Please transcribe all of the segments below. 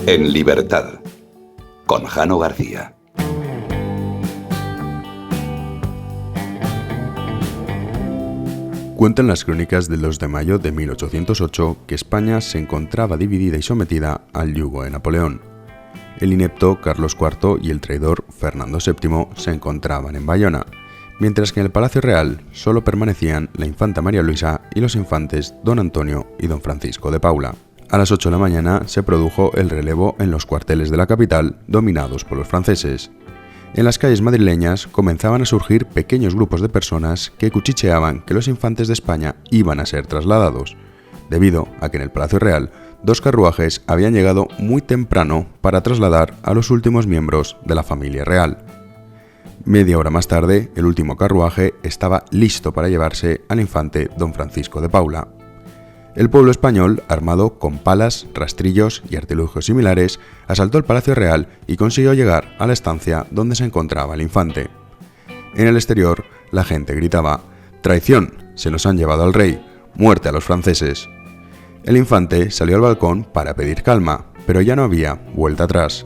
En libertad, con Jano García. Cuentan las crónicas del 2 de mayo de 1808 que España se encontraba dividida y sometida al yugo de Napoleón. El inepto Carlos IV y el traidor Fernando VII se encontraban en Bayona, mientras que en el Palacio Real solo permanecían la infanta María Luisa y los infantes don Antonio y don Francisco de Paula. A las 8 de la mañana se produjo el relevo en los cuarteles de la capital, dominados por los franceses. En las calles madrileñas comenzaban a surgir pequeños grupos de personas que cuchicheaban que los infantes de España iban a ser trasladados, debido a que en el Palacio Real 2 carruajes habían llegado muy temprano para trasladar a los últimos miembros de la familia real. Media hora más tarde, el último carruaje estaba listo para llevarse al infante don Francisco de Paula. El pueblo español, armado con palas, rastrillos y artilugios similares, asaltó el Palacio Real y consiguió llegar a la estancia donde se encontraba el infante. En el exterior, la gente gritaba: «¡Traición! ¡Se nos han llevado al rey! ¡Muerte a los franceses!». El infante salió al balcón para pedir calma, pero ya no había vuelta atrás.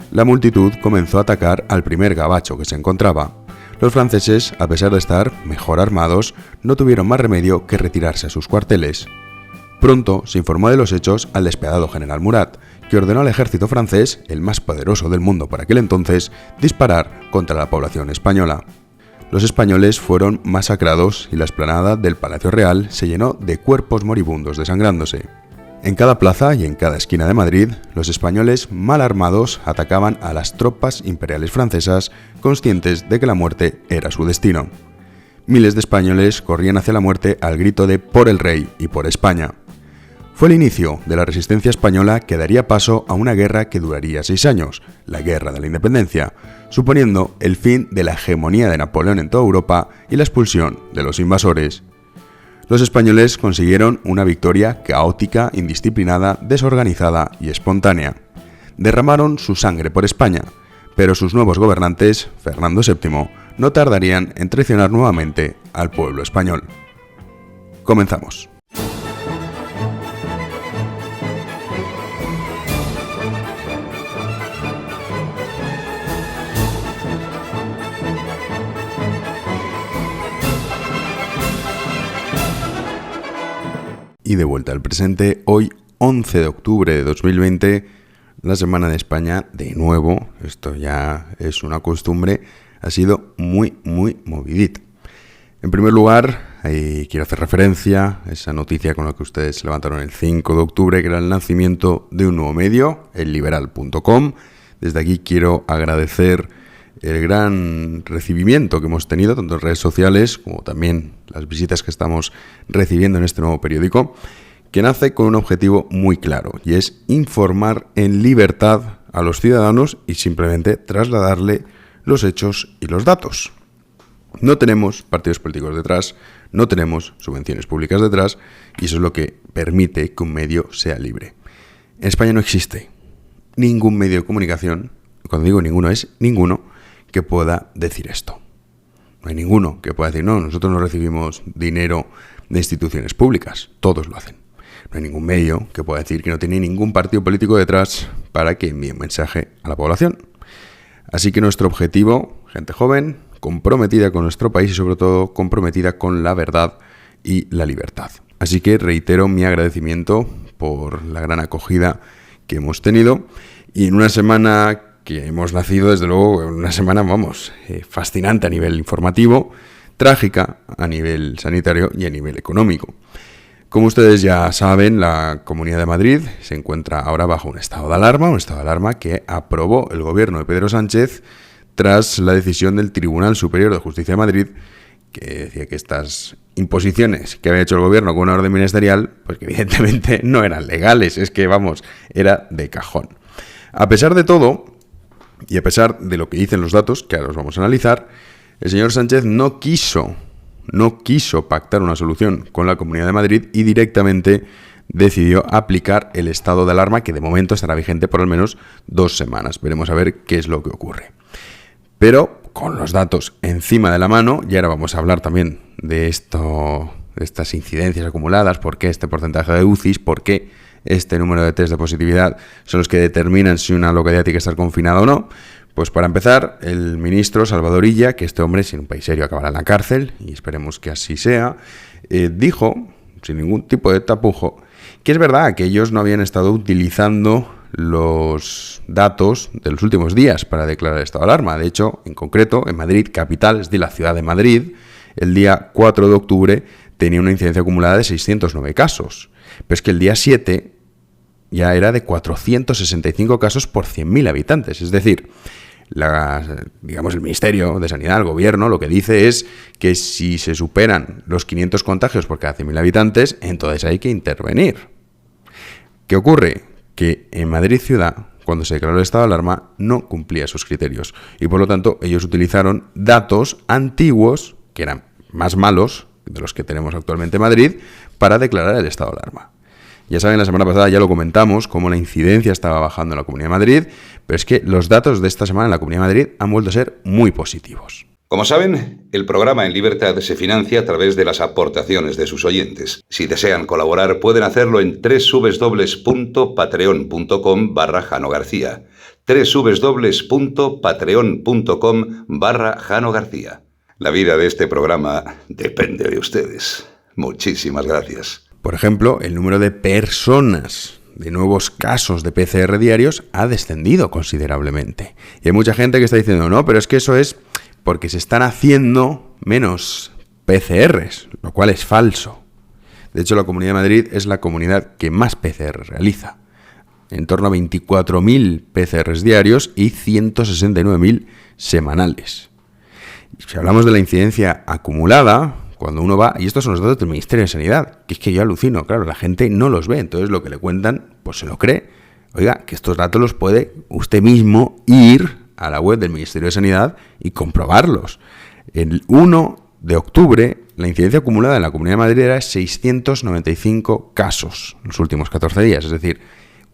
La multitud comenzó a atacar al primer gabacho que se encontraba. Los franceses, a pesar de estar mejor armados, no tuvieron más remedio que retirarse a sus cuarteles. Pronto se informó de los hechos al despiadado general Murat, que ordenó al ejército francés, el más poderoso del mundo por aquel entonces, disparar contra la población española. Los españoles fueron masacrados y la explanada del Palacio Real se llenó de cuerpos moribundos desangrándose. En cada plaza y en cada esquina de Madrid, los españoles mal armados atacaban a las tropas imperiales francesas, conscientes de que la muerte era su destino. Miles de españoles corrían hacia la muerte al grito de «por el rey y por España». Fue el inicio de la resistencia española que daría paso a una guerra que duraría 6 años, la Guerra de la Independencia, suponiendo el fin de la hegemonía de Napoleón en toda Europa y la expulsión de los invasores. Los españoles consiguieron una victoria caótica, indisciplinada, desorganizada y espontánea. Derramaron su sangre por España, pero sus nuevos gobernantes, Fernando VII, no tardarían en traicionar nuevamente al pueblo español. Comenzamos. Y de vuelta al presente, hoy 11 de octubre de 2020, la Semana de España, de nuevo, esto ya es una costumbre, ha sido muy movidita. En primer lugar, quiero hacer referencia a esa noticia con la que ustedes se levantaron el 5 de octubre, que era el nacimiento de un nuevo medio, elliberal.com. Desde aquí quiero agradecer el gran recibimiento que hemos tenido, tanto en redes sociales como también las visitas que estamos recibiendo en este nuevo periódico, que nace con un objetivo muy claro, y es informar en libertad a los ciudadanos y simplemente trasladarle los hechos y los datos. No tenemos partidos políticos detrás, no tenemos subvenciones públicas detrás, y eso es lo que permite que un medio sea libre. En España no existe ningún medio de comunicación, cuando digo ninguno es ninguno, que pueda decir esto. No hay ninguno que pueda decir, no, nosotros no recibimos dinero de instituciones públicas, todos lo hacen. No hay ningún medio que pueda decir que no tiene ningún partido político detrás para que envíe un mensaje a la población. Así que nuestro objetivo, gente joven, comprometida con nuestro país y sobre todo comprometida con la verdad y la libertad. Así que reitero mi agradecimiento por la gran acogida que hemos tenido y en una semana que hemos nacido, desde luego, una semana, fascinante a nivel informativo, trágica a nivel sanitario y a nivel económico. Como ustedes ya saben, la Comunidad de Madrid se encuentra ahora bajo un estado de alarma que aprobó el gobierno de Pedro Sánchez tras la decisión del Tribunal Superior de Justicia de Madrid, que decía que estas imposiciones que había hecho el gobierno con una orden ministerial, pues que evidentemente no eran legales, era de cajón. A pesar de todo, y a pesar de lo que dicen los datos, que ahora los vamos a analizar, el señor Sánchez no quiso pactar una solución con la Comunidad de Madrid y directamente decidió aplicar el estado de alarma, que de momento estará vigente por al menos 2 semanas. Veremos a ver qué es lo que ocurre. Pero con los datos encima de la mano, y ahora vamos a hablar también de estas incidencias acumuladas, por qué este porcentaje de UCIs, por qué este número de test de positividad son los que determinan si una localidad tiene que estar confinada o no. Pues para empezar, el ministro Salvador Illa, que este hombre, sin un país serio, acabará en la cárcel, y esperemos que así sea, dijo, sin ningún tipo de tapujo, que es verdad que ellos no habían estado utilizando los datos de los últimos días para declarar el estado de alarma. De hecho, en concreto, en Madrid, capital, es decir, la ciudad de Madrid, el día 4 de octubre tenía una incidencia acumulada de 609 casos. Pero es que el día 7 ya era de 465 casos por 100.000 habitantes. Es decir, el Ministerio de Sanidad, el Gobierno, lo que dice es que si se superan los 500 contagios por cada 100.000 habitantes, entonces hay que intervenir. ¿Qué ocurre? Que en Madrid ciudad, cuando se declaró el estado de alarma, no cumplía esos criterios. Y por lo tanto, ellos utilizaron datos antiguos, que eran más malos de los que tenemos actualmente en Madrid, para declarar el estado de alarma. Ya saben, la semana pasada ya lo comentamos, cómo la incidencia estaba bajando en la Comunidad de Madrid, pero es que los datos de esta semana en la Comunidad de Madrid han vuelto a ser muy positivos. Como saben, el programa En Libertad se financia a través de las aportaciones de sus oyentes. Si desean colaborar, pueden hacerlo en www.patreon.com/Jano García. www.patreon.com/Jano García. La vida de este programa depende de ustedes. Muchísimas gracias. Por ejemplo, el número de personas, de nuevos casos de PCR diarios, ha descendido considerablemente. Y hay mucha gente que está diciendo, no, pero es que eso es porque se están haciendo menos PCRs, lo cual es falso. De hecho, la Comunidad de Madrid es la comunidad que más PCR realiza. En torno a 24.000 PCRs diarios y 169.000 semanales. Si hablamos de la incidencia acumulada, cuando uno va, y estos son los datos del Ministerio de Sanidad, que es que yo alucino, claro, la gente no los ve, entonces lo que le cuentan, pues se lo cree. Oiga, que estos datos los puede usted mismo ir a la web del Ministerio de Sanidad y comprobarlos. El 1 de octubre, la incidencia acumulada en la Comunidad de Madrid era 695 casos en los últimos 14 días, es decir,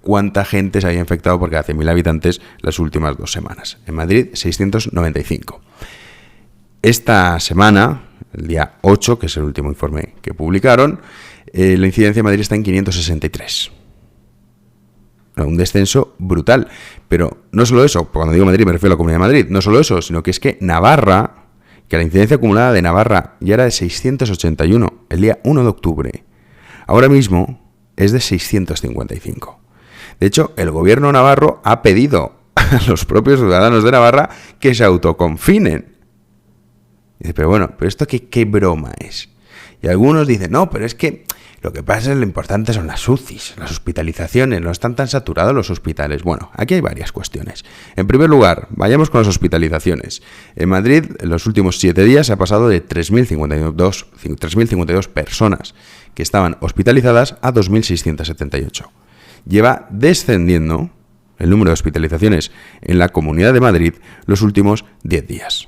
cuánta gente se había infectado por cada 100.000 habitantes las últimas 2 semanas. En Madrid, 695. Esta semana, el día 8, que es el último informe que publicaron, la incidencia en Madrid está en 563. Un descenso brutal. Pero no solo eso, cuando digo Madrid me refiero a la Comunidad de Madrid, no solo eso, sino que es que Navarra, que la incidencia acumulada de Navarra ya era de 681 el día 1 de octubre, ahora mismo es de 655. De hecho, el gobierno navarro ha pedido a los propios ciudadanos de Navarra que se autoconfinen. Dice, pero bueno, ¿pero esto qué broma es? Y algunos dicen, no, pero es que lo que pasa es lo importante son las UCIs, las hospitalizaciones, no están tan saturados los hospitales. Bueno, aquí hay varias cuestiones. En primer lugar, vayamos con las hospitalizaciones. En Madrid, en los últimos 7 días se ha pasado de 3.052 personas que estaban hospitalizadas a 2.678. Lleva descendiendo el número de hospitalizaciones en la Comunidad de Madrid los últimos 10 días.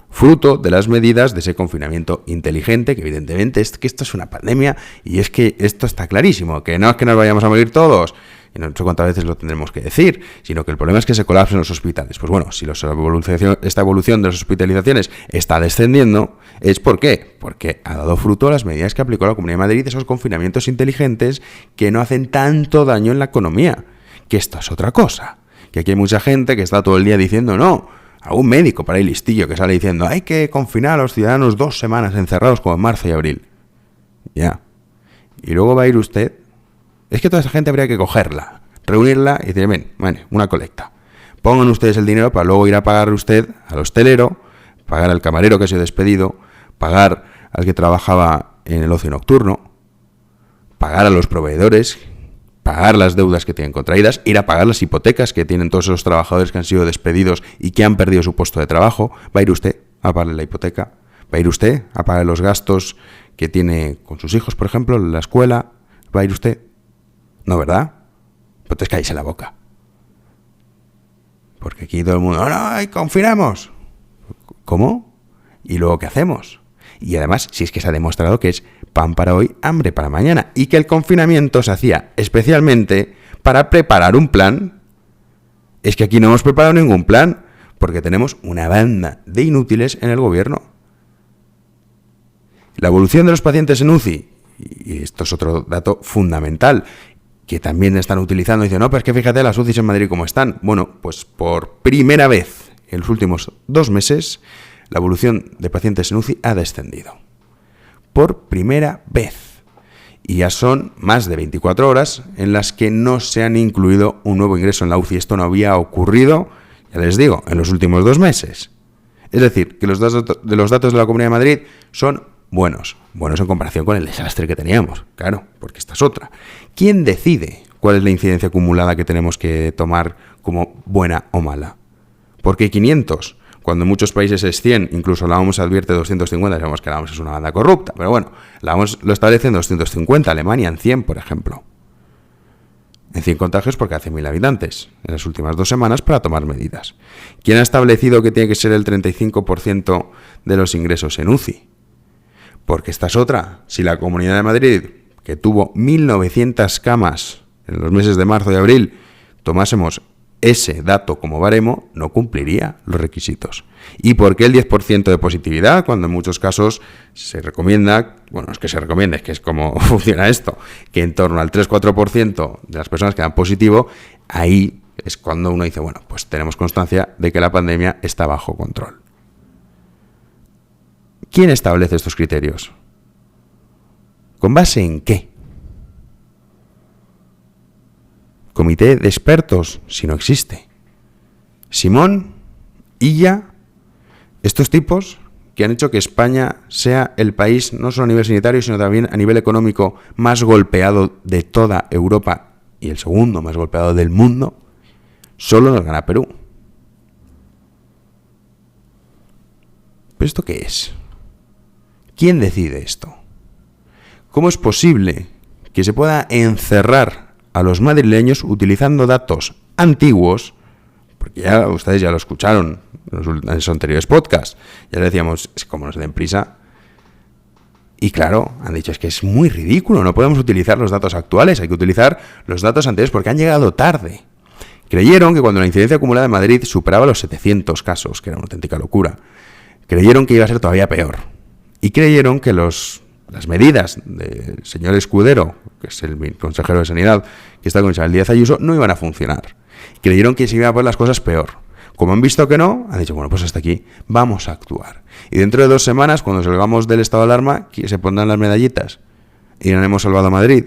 Fruto de las medidas de ese confinamiento inteligente, que evidentemente es que esto es una pandemia y es que esto está clarísimo, que no es que nos vayamos a morir todos, y no sé cuántas veces lo tendremos que decir, sino que el problema es que se colapsen los hospitales. Pues bueno, si esta evolución de las hospitalizaciones está descendiendo, ¿es por qué? Porque ha dado fruto a las medidas que aplicó la Comunidad de Madrid de esos confinamientos inteligentes que no hacen tanto daño en la economía, que esto es otra cosa, que aquí hay mucha gente que está todo el día diciendo no. Algún médico para ahí listillo que sale diciendo hay que confinar a los ciudadanos 2 semanas encerrados como en marzo y abril. Ya. Y luego va a ir usted. Es que toda esa gente habría que cogerla, reunirla y decir, ven, una colecta. Pongan ustedes el dinero para luego ir a pagar usted al hostelero, pagar al camarero que se ha despedido, pagar al que trabajaba en el ocio nocturno, pagar a los proveedores, pagar las deudas que tienen contraídas, ir a pagar las hipotecas que tienen todos esos trabajadores que han sido despedidos y que han perdido su puesto de trabajo. Va a ir usted a pagarle la hipoteca, va a ir usted a pagar los gastos que tiene con sus hijos, por ejemplo, en la escuela. Va a ir usted. No, ¿verdad? Pues entonces cállese la boca. Porque aquí todo el mundo, no, confinamos. ¿Cómo? ¿Y luego qué hacemos? Y además, si es que se ha demostrado que es pan para hoy, hambre para mañana, y que el confinamiento se hacía especialmente para preparar un plan. Es que aquí no hemos preparado ningún plan, porque tenemos una banda de inútiles en el gobierno. La evolución de los pacientes en UCI, y esto es otro dato fundamental, que también están utilizando, dicen, no, pero es que fíjate las UCIs en Madrid cómo están. Bueno, pues por primera vez en los últimos 2 meses, la evolución de pacientes en UCI ha descendido. Por primera vez. Y ya son más de 24 horas en las que no se han incluido un nuevo ingreso en la UCI. Esto no había ocurrido, ya les digo, en los últimos 2 meses. Es decir, que los datos de la Comunidad de Madrid son buenos en comparación con el desastre que teníamos, claro, porque esta es otra. ¿Quién decide cuál es la incidencia acumulada que tenemos que tomar como buena o mala? ¿Por qué 500? Cuando en muchos países es 100, incluso la OMS advierte 250, sabemos que la OMS es una banda corrupta, pero bueno, la OMS lo establece en 250, Alemania en 100, por ejemplo. En 100 contagios por cada 100.000 habitantes, en las últimas 2 semanas para tomar medidas. ¿Quién ha establecido que tiene que ser el 35% de los ingresos en UCI? Porque esta es otra. Si la Comunidad de Madrid, que tuvo 1.900 camas en los meses de marzo y abril, tomásemos ese dato como baremo, no cumpliría los requisitos. ¿Y por qué el 10% de positividad? Cuando en muchos casos se recomienda, bueno, es que se recomienda, es que es como funciona esto, que en torno al 3-4% de las personas que dan positivo, ahí es cuando uno dice, bueno, pues tenemos constancia de que la pandemia está bajo control. ¿Quién establece estos criterios? ¿Con base en qué? Comité de expertos, si no existe. Simón, Illa, estos tipos que han hecho que España sea el país, no solo a nivel sanitario, sino también a nivel económico, más golpeado de toda Europa y el segundo más golpeado del mundo, solo nos gana Perú. ¿Pero esto qué es? ¿Quién decide esto? ¿Cómo es posible que se pueda encerrar a los madrileños utilizando datos antiguos? Porque ya ustedes ya lo escucharon en los anteriores podcasts. Ya le decíamos, es como nos den prisa. Y claro, han dicho, es que es muy ridículo, no podemos utilizar los datos actuales, hay que utilizar los datos anteriores porque han llegado tarde. Creyeron que cuando la incidencia acumulada en Madrid superaba los 700 casos, que era una auténtica locura, creyeron que iba a ser todavía peor. Y creyeron que las medidas del señor Escudero, que es el consejero de Sanidad, que está con Isabel Díaz Ayuso, no iban a funcionar. Creyeron que se iban a poner las cosas peor. Como han visto que no, han dicho, bueno, pues hasta aquí, vamos a actuar. Y dentro de 2 semanas, cuando salgamos del estado de alarma, se pondrán las medallitas. Y no hemos salvado a Madrid.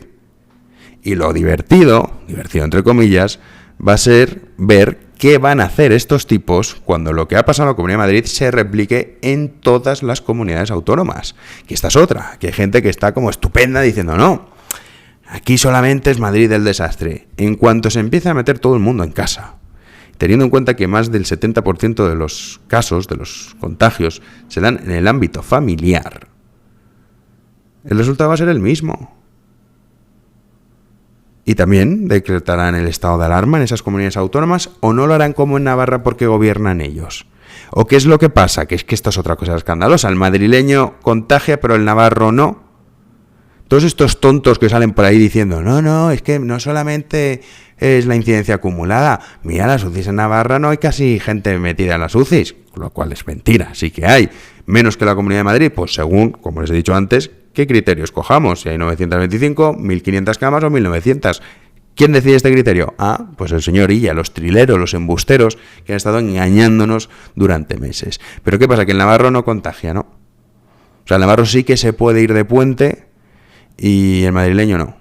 Y lo divertido entre comillas, va a ser ver qué van a hacer estos tipos cuando lo que ha pasado en la Comunidad de Madrid se replique en todas las comunidades autónomas. Que esta es otra, que hay gente que está como estupenda diciendo, no, aquí solamente es Madrid el desastre. En cuanto se empieza a meter todo el mundo en casa, teniendo en cuenta que más del 70% de los casos, de los contagios, se dan en el ámbito familiar, el resultado va a ser el mismo. Y también decretarán el estado de alarma en esas comunidades autónomas o no lo harán como en Navarra porque gobiernan ellos. ¿O qué es lo que pasa? Que es que esta es otra cosa escandalosa. El madrileño contagia pero el navarro no. Todos estos tontos que salen por ahí diciendo, no, es que no solamente es la incidencia acumulada. Mira, las UCIs en Navarra no hay casi gente metida en las UCIs, lo cual es mentira, sí que hay. Menos que la Comunidad de Madrid, pues según, como les he dicho antes, ¿qué criterios cojamos? Si hay 925, 1.500 camas o 1.900. ¿Quién decide este criterio? Pues el señor Illa, los trileros, los embusteros que han estado engañándonos durante meses. Pero ¿qué pasa? Que el navarro no contagia, ¿no? O sea, el navarro sí que se puede ir de puente y el madrileño no.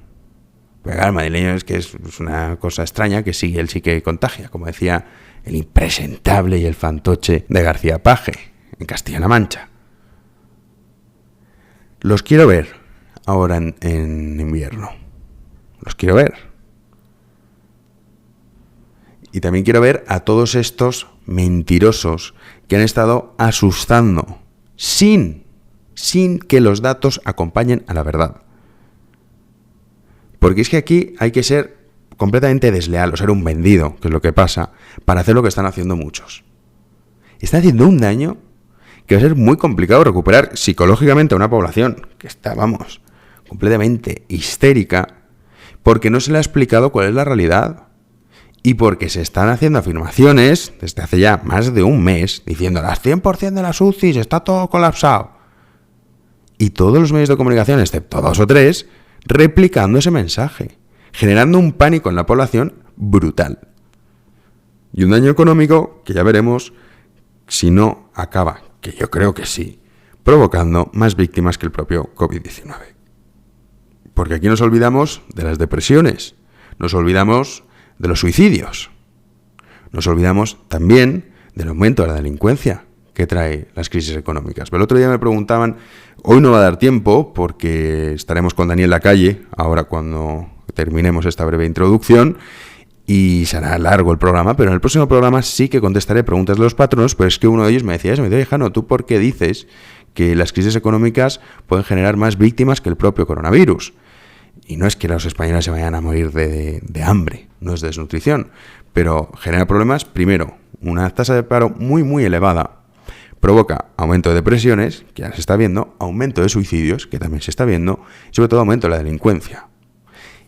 Pero claro, el madrileño es que es una cosa extraña que sí, él sí que contagia, como decía el impresentable y el fantoche de García Paje en Castilla-La Mancha. Los quiero ver ahora en invierno. Los quiero ver. Y también quiero ver a todos estos mentirosos que han estado asustando sin que los datos acompañen a la verdad. Porque es que aquí hay que ser completamente desleal, o ser un vendido, que es lo que pasa, para hacer lo que están haciendo muchos. Están haciendo un daño que va a ser muy complicado recuperar psicológicamente a una población que está, completamente histérica, porque no se le ha explicado cuál es la realidad y porque se están haciendo afirmaciones desde hace ya más de un mes diciendo las 100% de las UCIs está todo colapsado. Y todos los medios de comunicación, excepto 2 o 3, replicando ese mensaje, generando un pánico en la población brutal. Y un daño económico que ya veremos si no acaba, que yo creo que sí, provocando más víctimas que el propio COVID-19. Porque aquí nos olvidamos de las depresiones, nos olvidamos de los suicidios, nos olvidamos también del aumento de la delincuencia que trae las crisis económicas. Pero el otro día me preguntaban, hoy no va a dar tiempo porque estaremos con Daniel Lacalle, ahora cuando terminemos esta breve introducción, y será largo el programa, pero en el próximo programa sí que contestaré preguntas de los patronos, pero es que uno de ellos me decía eso, me decía, Jano, ¿tú por qué dices que las crisis económicas pueden generar más víctimas que el propio coronavirus? Y no es que los españoles se vayan a morir de hambre, no es de desnutrición, pero genera problemas, primero, una tasa de paro muy, muy elevada, provoca aumento de depresiones, que ya se está viendo, aumento de suicidios, que también se está viendo, y sobre todo aumento de la delincuencia.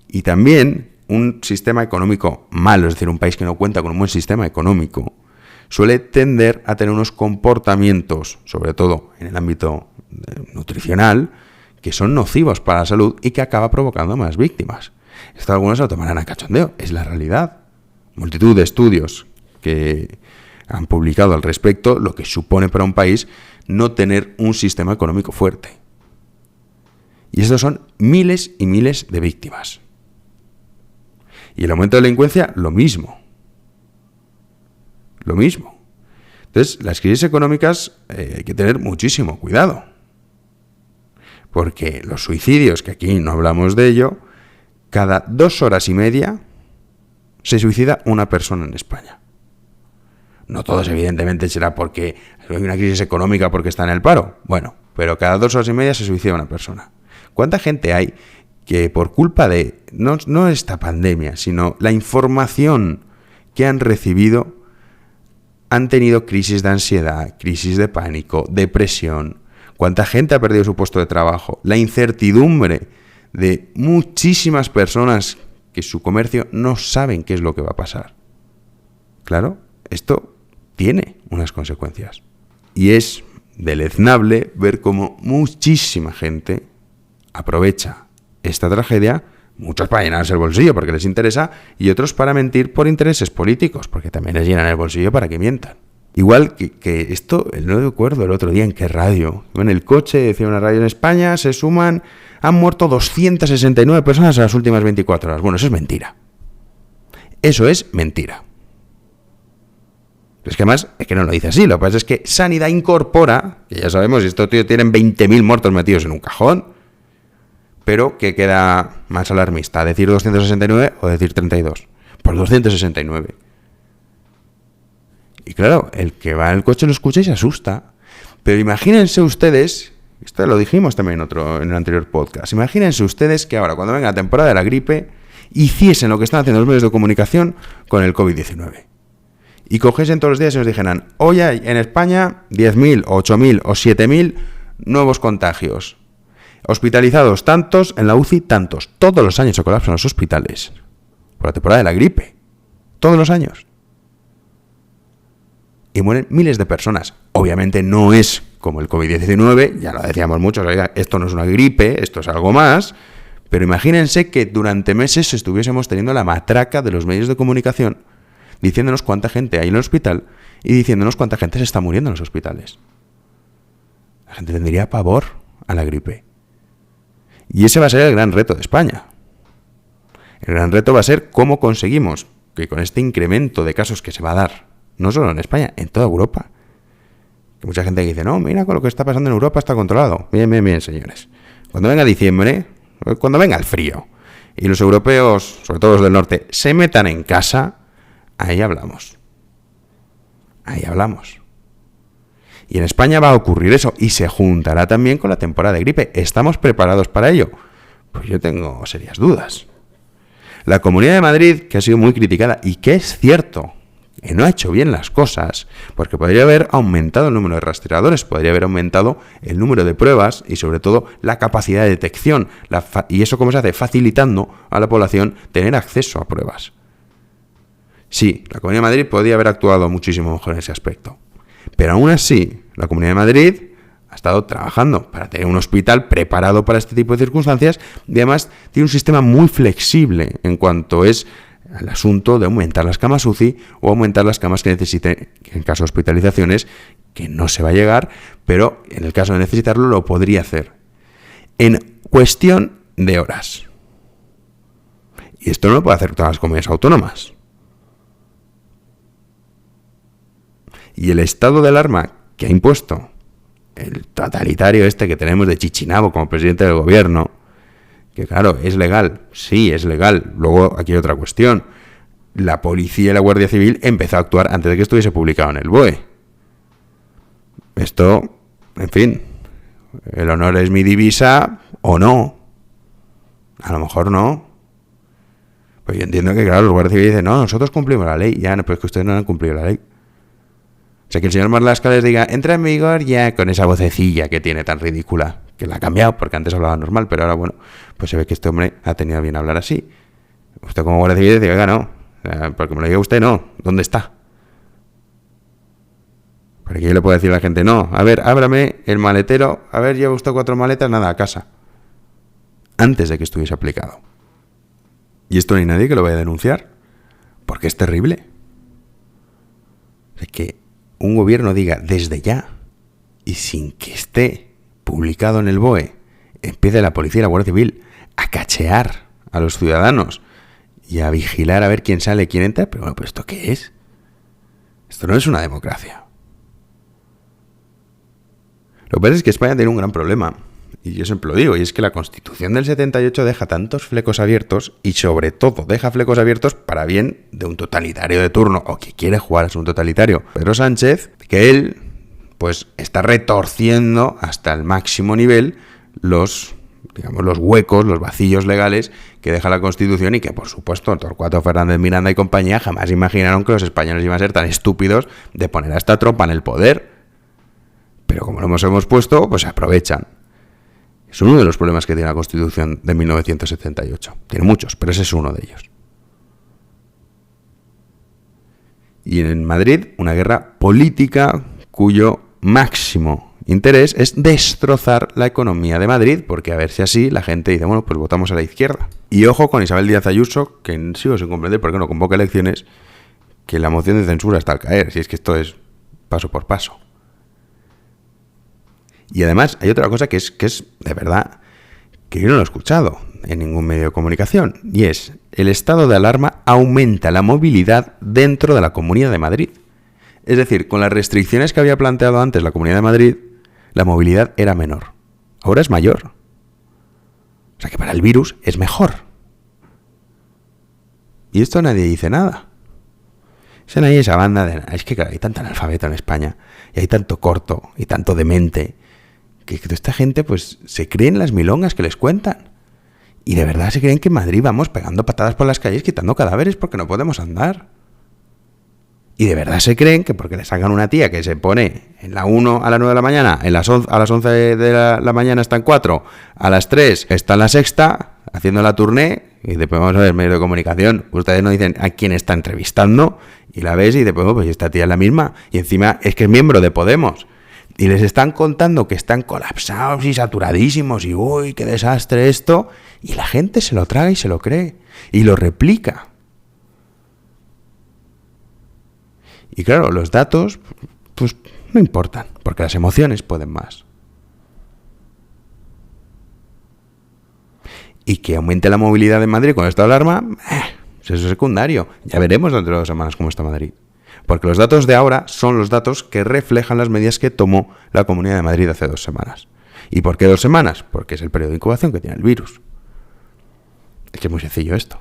Y también un sistema económico malo, es decir, un país que no cuenta con un buen sistema económico, suele tender a tener unos comportamientos, sobre todo en el ámbito nutricional, que son nocivos para la salud y que acaba provocando más víctimas. Esto algunos lo tomarán a cachondeo, es la realidad. Multitud de estudios que han publicado al respecto lo que supone para un país no tener un sistema económico fuerte. Y estos son miles y miles de víctimas. Y el aumento de la delincuencia, lo mismo. Lo mismo. Entonces, las crisis económicas hay que tener muchísimo cuidado. Porque los suicidios, que aquí no hablamos de ello, cada 2 horas y media se suicida una persona en España. No todos, evidentemente, será porque hay una crisis económica porque está en el paro. Bueno, pero cada 2 horas y media se suicida una persona. ¿Cuánta gente hay que por culpa de, no esta pandemia, sino la información que han recibido, han tenido crisis de ansiedad, crisis de pánico, depresión? ¿Cuánta gente ha perdido su puesto de trabajo? La incertidumbre de muchísimas personas que su comercio no saben qué es lo que va a pasar. Claro, esto tiene unas consecuencias. Y es deleznable ver cómo muchísima gente aprovecha esta tragedia, muchos para llenarse el bolsillo porque les interesa y otros para mentir por intereses políticos, porque también les llenan el bolsillo para que mientan. Igual que esto, no recuerdo el otro día en qué radio, en el coche, decía una radio en España, han muerto 269 personas en las últimas 24 horas. Bueno, eso es mentira. Eso es mentira. Es que además, es que no lo dice así, lo que pasa es que Sanidad incorpora, que ya sabemos, estos tíos tienen 20.000 muertos metidos en un cajón, pero que queda más alarmista, decir 269 o decir 32. Por 269. Y claro, el que va en el coche lo escucha y se asusta. Pero imagínense ustedes, esto lo dijimos también en el anterior podcast, imagínense ustedes que ahora, cuando venga la temporada de la gripe, hiciesen lo que están haciendo los medios de comunicación con el COVID-19. Y cogiesen todos los días y nos dijeran, hoy hay en España 10.000, 8.000 o 7.000 nuevos contagios. Hospitalizados tantos, en la UCI tantos. Todos los años se colapsan los hospitales por la temporada de la gripe. Todos los años. Y mueren miles de personas. Obviamente no es como el COVID-19, ya lo decíamos muchos, esto no es una gripe, esto es algo más, pero imagínense que durante meses estuviésemos teniendo la matraca de los medios de comunicación diciéndonos cuánta gente hay en el hospital y diciéndonos cuánta gente se está muriendo en los hospitales. La gente tendría pavor a la gripe. Y ese va a ser el gran reto de España. El gran reto va a ser cómo conseguimos que con este incremento de casos que se va a dar, no solo en España, en toda Europa, que mucha gente dice, no, mira, con lo que está pasando en Europa está controlado. Bien, bien, bien, señores. Cuando venga diciembre, cuando venga el frío, y los europeos, sobre todo los del norte, se metan en casa, ahí hablamos. Ahí hablamos. Y en España va a ocurrir eso, y se juntará también con la temporada de gripe. ¿Estamos preparados para ello? Pues yo tengo serias dudas. La Comunidad de Madrid, que ha sido muy criticada, y que es cierto, que no ha hecho bien las cosas, porque podría haber aumentado el número de rastreadores, podría haber aumentado el número de pruebas y sobre todo la capacidad de detección. ¿Y eso cómo se hace? Facilitando a la población tener acceso a pruebas. Sí, la Comunidad de Madrid podría haber actuado muchísimo mejor en ese aspecto. Pero aún así, la Comunidad de Madrid ha estado trabajando para tener un hospital preparado para este tipo de circunstancias y además tiene un sistema muy flexible en cuanto es al asunto de aumentar las camas UCI o aumentar las camas que necesiten en caso de hospitalizaciones, que no se va a llegar, pero en el caso de necesitarlo lo podría hacer en cuestión de horas. Y esto no lo puede hacer todas las comunidades autónomas. Y el estado de alarma que ha impuesto el totalitario este que tenemos de Chichinabo como presidente del gobierno, que claro, es legal, sí, es legal. Luego aquí hay otra cuestión. La policía y la Guardia Civil empezó a actuar antes de que estuviese publicado en el BOE. Esto, en fin, el honor es mi divisa o no. A lo mejor no. Pues yo entiendo que, claro, los Guardia Civil dicen, no, nosotros cumplimos la ley. Ya, no, pero es que ustedes no han cumplido la ley. O sea, que el señor Marlaska les diga, entra en vigor ya, con esa vocecilla que tiene tan ridícula, que la ha cambiado, porque antes hablaba normal, pero ahora, bueno, pues se ve que este hombre ha tenido bien hablar así. Usted como Guardia Civil dice, oiga, no, porque me lo diga usted, no, ¿dónde está? Porque yo le puedo decir a la gente, no, a ver, ábrame el maletero, a ver, lleva usted 4 maletas, nada, a casa. Antes de que estuviese aplicado. Y esto no hay nadie que lo vaya a denunciar, porque es terrible. O sea, que un gobierno diga desde ya, y sin que esté publicado en el BOE, empiece la policía y la Guardia Civil a cachear a los ciudadanos y a vigilar a ver quién sale, quién entra. Pero bueno, ¿pero esto qué es? Esto no es una democracia. Lo que pasa es que España tiene un gran problema, y yo siempre lo digo, y es que la Constitución del 78 deja tantos flecos abiertos, y sobre todo deja flecos abiertos para bien de un totalitario de turno, o que quiere jugar a ser un totalitario, Pedro Sánchez, que él pues está retorciendo hasta el máximo nivel los huecos, los vacíos legales que deja la Constitución, y que por supuesto Torcuato Fernández Miranda y compañía jamás imaginaron que los españoles iban a ser tan estúpidos de poner a esta tropa en el poder. Pero como lo hemos puesto, pues se aprovechan. Es uno de los problemas que tiene la Constitución de 1978. Tiene muchos, pero ese es uno de ellos. Y en Madrid, una guerra política cuyo máximo interés es destrozar la economía de Madrid, porque a ver si así la gente dice, bueno, pues votamos a la izquierda. Y ojo con Isabel Díaz Ayuso, que sigo sin comprender por qué no convoca elecciones, que la moción de censura está al caer, si es que esto es paso por paso. Y además hay otra cosa que es de verdad que yo no lo he escuchado en ningún medio de comunicación, y es el estado de alarma aumenta la movilidad dentro de la Comunidad de Madrid. Es decir, con las restricciones que había planteado antes la Comunidad de Madrid, la movilidad era menor. Ahora es mayor. O sea que para el virus es mejor. Y esto nadie dice nada. Esa banda de... Es que claro, hay tanto analfabeto en España, y hay tanto corto, y tanto demente, que esta gente pues se creen las milongas que les cuentan. Y de verdad se creen que en Madrid vamos pegando patadas por las calles, quitando cadáveres porque no podemos andar. Y de verdad se creen que porque le sacan una tía que se pone en la 1 a las 9 de la mañana, a las 11 de la mañana está en 4, a las 3 está en la sexta, haciendo la tournée, y después vamos a ver medios de comunicación. Ustedes no dicen a quién está entrevistando, y la ves y después, pues esta tía es la misma. Y encima es que es miembro de Podemos. Y les están contando que están colapsados y saturadísimos y uy, qué desastre esto. Y la gente se lo traga y se lo cree. Y lo replica. Y claro, los datos, pues no importan, porque las emociones pueden más. Y que aumente la movilidad en Madrid con esta alarma, eso es secundario. Ya veremos dentro de 2 semanas cómo está Madrid. Porque los datos de ahora son los datos que reflejan las medidas que tomó la Comunidad de Madrid hace 2 semanas. ¿Y por qué 2 semanas? Porque es el periodo de incubación que tiene el virus. Es que es muy sencillo esto.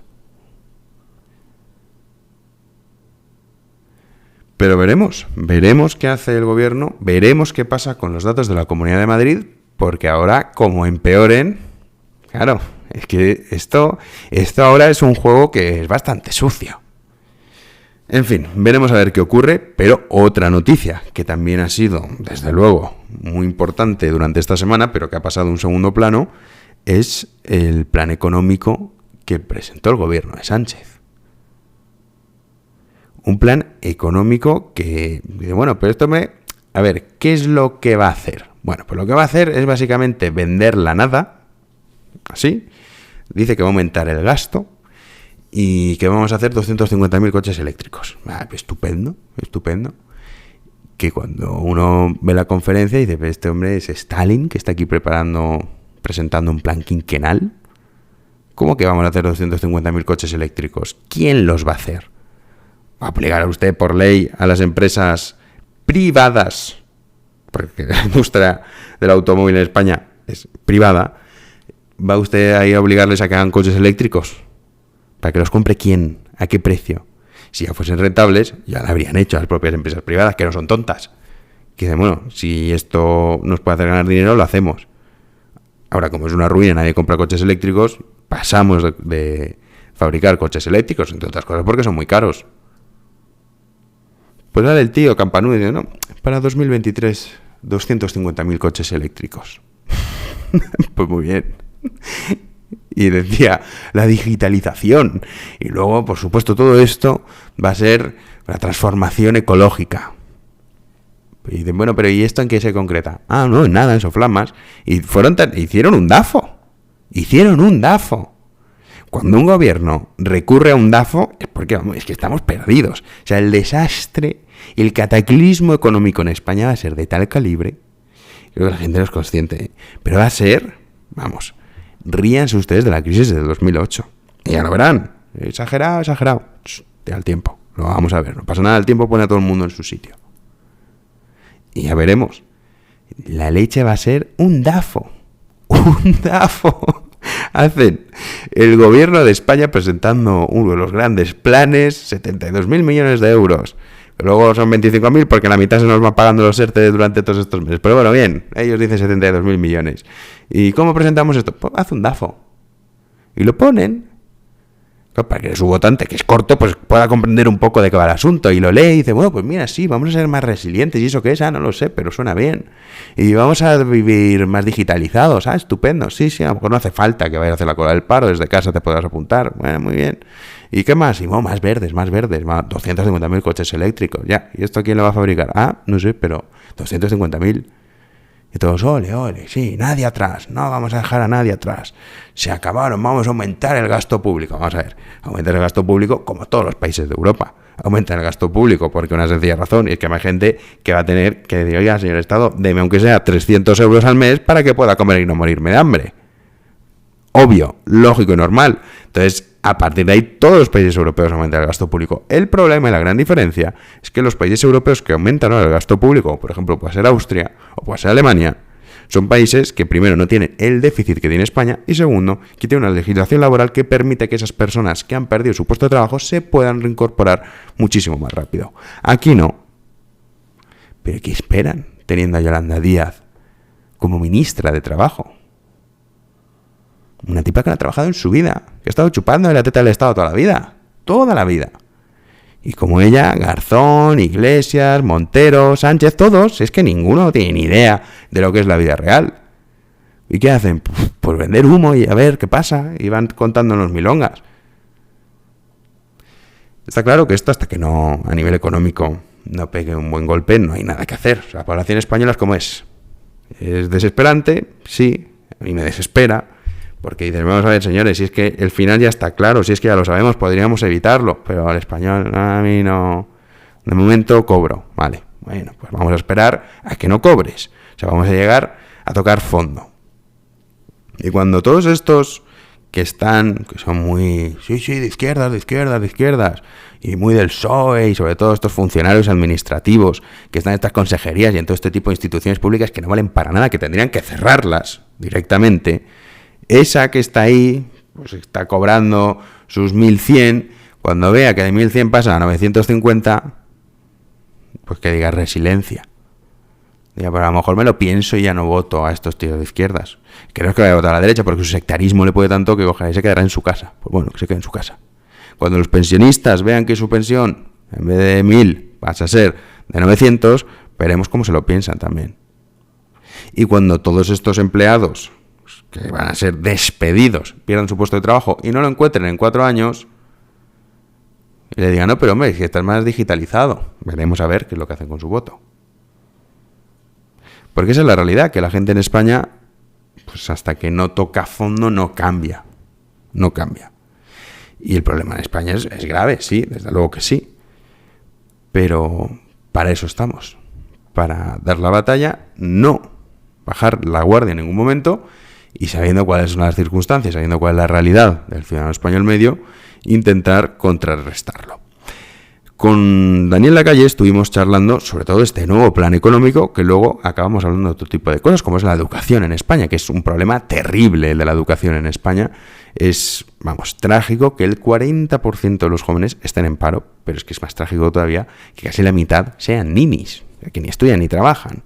Pero veremos qué hace el gobierno, veremos qué pasa con los datos de la Comunidad de Madrid, porque ahora, como empeoren, claro, es que esto ahora es un juego que es bastante sucio. En fin, veremos a ver qué ocurre, pero otra noticia que también ha sido, desde luego, muy importante durante esta semana, pero que ha pasado a un segundo plano, es el plan económico que presentó el gobierno de Sánchez. Un plan económico que, bueno, pero a ver, ¿qué es lo que va a hacer? Bueno, pues lo que va a hacer es básicamente vender la nada, así. Dice que va a aumentar el gasto y que vamos a hacer 250.000 coches eléctricos. Pues estupendo, estupendo. Que cuando uno ve la conferencia dice, pues este hombre es Stalin, que está aquí presentando un plan quinquenal. ¿Cómo que vamos a hacer 250.000 coches eléctricos? ¿Quién los va a hacer? ¿Va a obligar a usted por ley a las empresas privadas? Porque la industria del automóvil en España es privada. ¿Va usted ahí a obligarles a que hagan coches eléctricos? ¿Para que los compre quién? ¿A qué precio? Si ya fuesen rentables, ya lo habrían hecho las propias empresas privadas, que no son tontas. Que dicen, bueno, si esto nos puede hacer ganar dinero, lo hacemos. Ahora, como es una ruina, nadie compra coches eléctricos, pasamos de fabricar coches eléctricos, entre otras cosas, porque son muy caros. Pues sale el tío campanudo y dice, no, para 2023, 250.000 coches eléctricos. Pues muy bien. Y decía, la digitalización. Y luego, por supuesto, todo esto va a ser la transformación ecológica. Y dicen, bueno, pero ¿y esto en qué se concreta? Ah, no, en nada, en soflamas. Y hicieron un DAFO. Hicieron un DAFO. Cuando un gobierno recurre a un DAFO, es porque, vamos, es que estamos perdidos. O sea, el desastre, el cataclismo económico en España va a ser de tal calibre, creo que la gente no es consciente, ¿eh? Pero va a ser, vamos, ríanse ustedes de la crisis del 2008. Y ya lo verán. Exagerado, exagerado. Te da el tiempo. Lo vamos a ver. No pasa nada, el tiempo pone a todo el mundo en su sitio. Y ya veremos. La leche va a ser un DAFO. Un DAFO. Hacen el gobierno de España presentando uno de los grandes planes, 72.000 millones de euros. Luego son 25.000 porque la mitad se nos van pagando los ERTE durante todos estos meses. Pero bueno, bien, ellos dicen 72.000 millones. ¿Y cómo presentamos esto? Pues haz un DAFO. Y lo ponen. Para que su votante, que es corto, pues pueda comprender un poco de qué va el asunto. Y lo lee y dice, bueno, pues mira, sí, vamos a ser más resilientes. ¿Y eso qué es? Ah, no lo sé, pero suena bien. Y vamos a vivir más digitalizados. Ah, estupendo. Sí, a lo mejor no hace falta que vayas a hacer la cola del paro. Desde casa te podrás apuntar. Bueno, muy bien. ¿Y qué más? Y bueno, más verdes. 250.000 coches eléctricos. Ya. ¿Y esto quién lo va a fabricar? Ah, no sé, pero 250.000. Y todos, ole, sí, nadie atrás, no vamos a dejar a nadie atrás. Se acabaron, vamos a aumentar el gasto público. Vamos a ver, aumentar el gasto público como todos los países de Europa. Aumentan el gasto público porque una sencilla razón, y es que hay gente que va a tener que decir, oiga, señor Estado, deme aunque sea 300 euros al mes para que pueda comer y no morirme de hambre. Obvio, lógico y normal. Entonces, a partir de ahí, todos los países europeos aumentan el gasto público. El problema y la gran diferencia es que los países europeos que aumentan el gasto público, por ejemplo, puede ser Austria o puede ser Alemania, son países que primero no tienen el déficit que tiene España y segundo, que tienen una legislación laboral que permite que esas personas que han perdido su puesto de trabajo se puedan reincorporar muchísimo más rápido. Aquí no. ¿Pero qué esperan teniendo a Yolanda Díaz como ministra de Trabajo? Una tipa que no ha trabajado en su vida, que ha estado chupando de la teta del Estado toda la vida. Y como ella, Garzón, Iglesias, Montero, Sánchez, todos, es que ninguno tiene ni idea de lo que es la vida real. ¿Y qué hacen? Pues vender humo y a ver qué pasa, y van contándonos milongas. Está claro que esto, hasta que no, a nivel económico, no pegue un buen golpe, no hay nada que hacer. O sea, la población española es como es. Es desesperante, sí, a mí me desespera. Porque dices, vamos a ver, señores, si es que el final ya está claro, si es que ya lo sabemos, podríamos evitarlo, pero al español a mí no. De momento cobro, vale. Bueno, pues vamos a esperar a que no cobres. O sea, vamos a llegar a tocar fondo. Y cuando todos estos que son muy, sí, de izquierdas, y muy del PSOE, y sobre todo estos funcionarios administrativos que están en estas consejerías y en todo este tipo de instituciones públicas que no valen para nada, que tendrían que cerrarlas directamente. Esa que está ahí, pues está cobrando sus 1.100, cuando vea que de 1.100 pasa a 950, pues que diga resiliencia. Diga, pero a lo mejor me lo pienso y ya no voto a estos tíos de izquierdas. Que no es que vaya a votar a la derecha, porque su sectarismo le puede tanto que ojalá y se quedará en su casa. Pues bueno, que se quede en su casa. Cuando los pensionistas vean que su pensión, en vez de 1.000, pasa a ser de 900, veremos cómo se lo piensan también. Y cuando todos estos empleados que van a ser despedidos, pierdan su puesto de trabajo y no lo encuentren en 4 años, y le digan, no, pero hombre, si estás más digitalizado, veremos a ver qué es lo que hacen con su voto. Porque esa es la realidad, que la gente en España, pues hasta que no toca fondo, no cambia. No cambia. Y el problema en España es grave, sí, desde luego que sí. Pero para eso estamos. Para dar la batalla, no bajar la guardia en ningún momento y sabiendo cuáles son las circunstancias, sabiendo cuál es la realidad del ciudadano español medio, intentar contrarrestarlo. Con Daniel Lacalle estuvimos charlando sobre todo este nuevo plan económico, que luego acabamos hablando de otro tipo de cosas, como es la educación en España, que es un problema terrible el de la educación en España. Es, trágico que el 40% de los jóvenes estén en paro, pero es que es más trágico todavía que casi la mitad sean ninis, que ni estudian ni trabajan.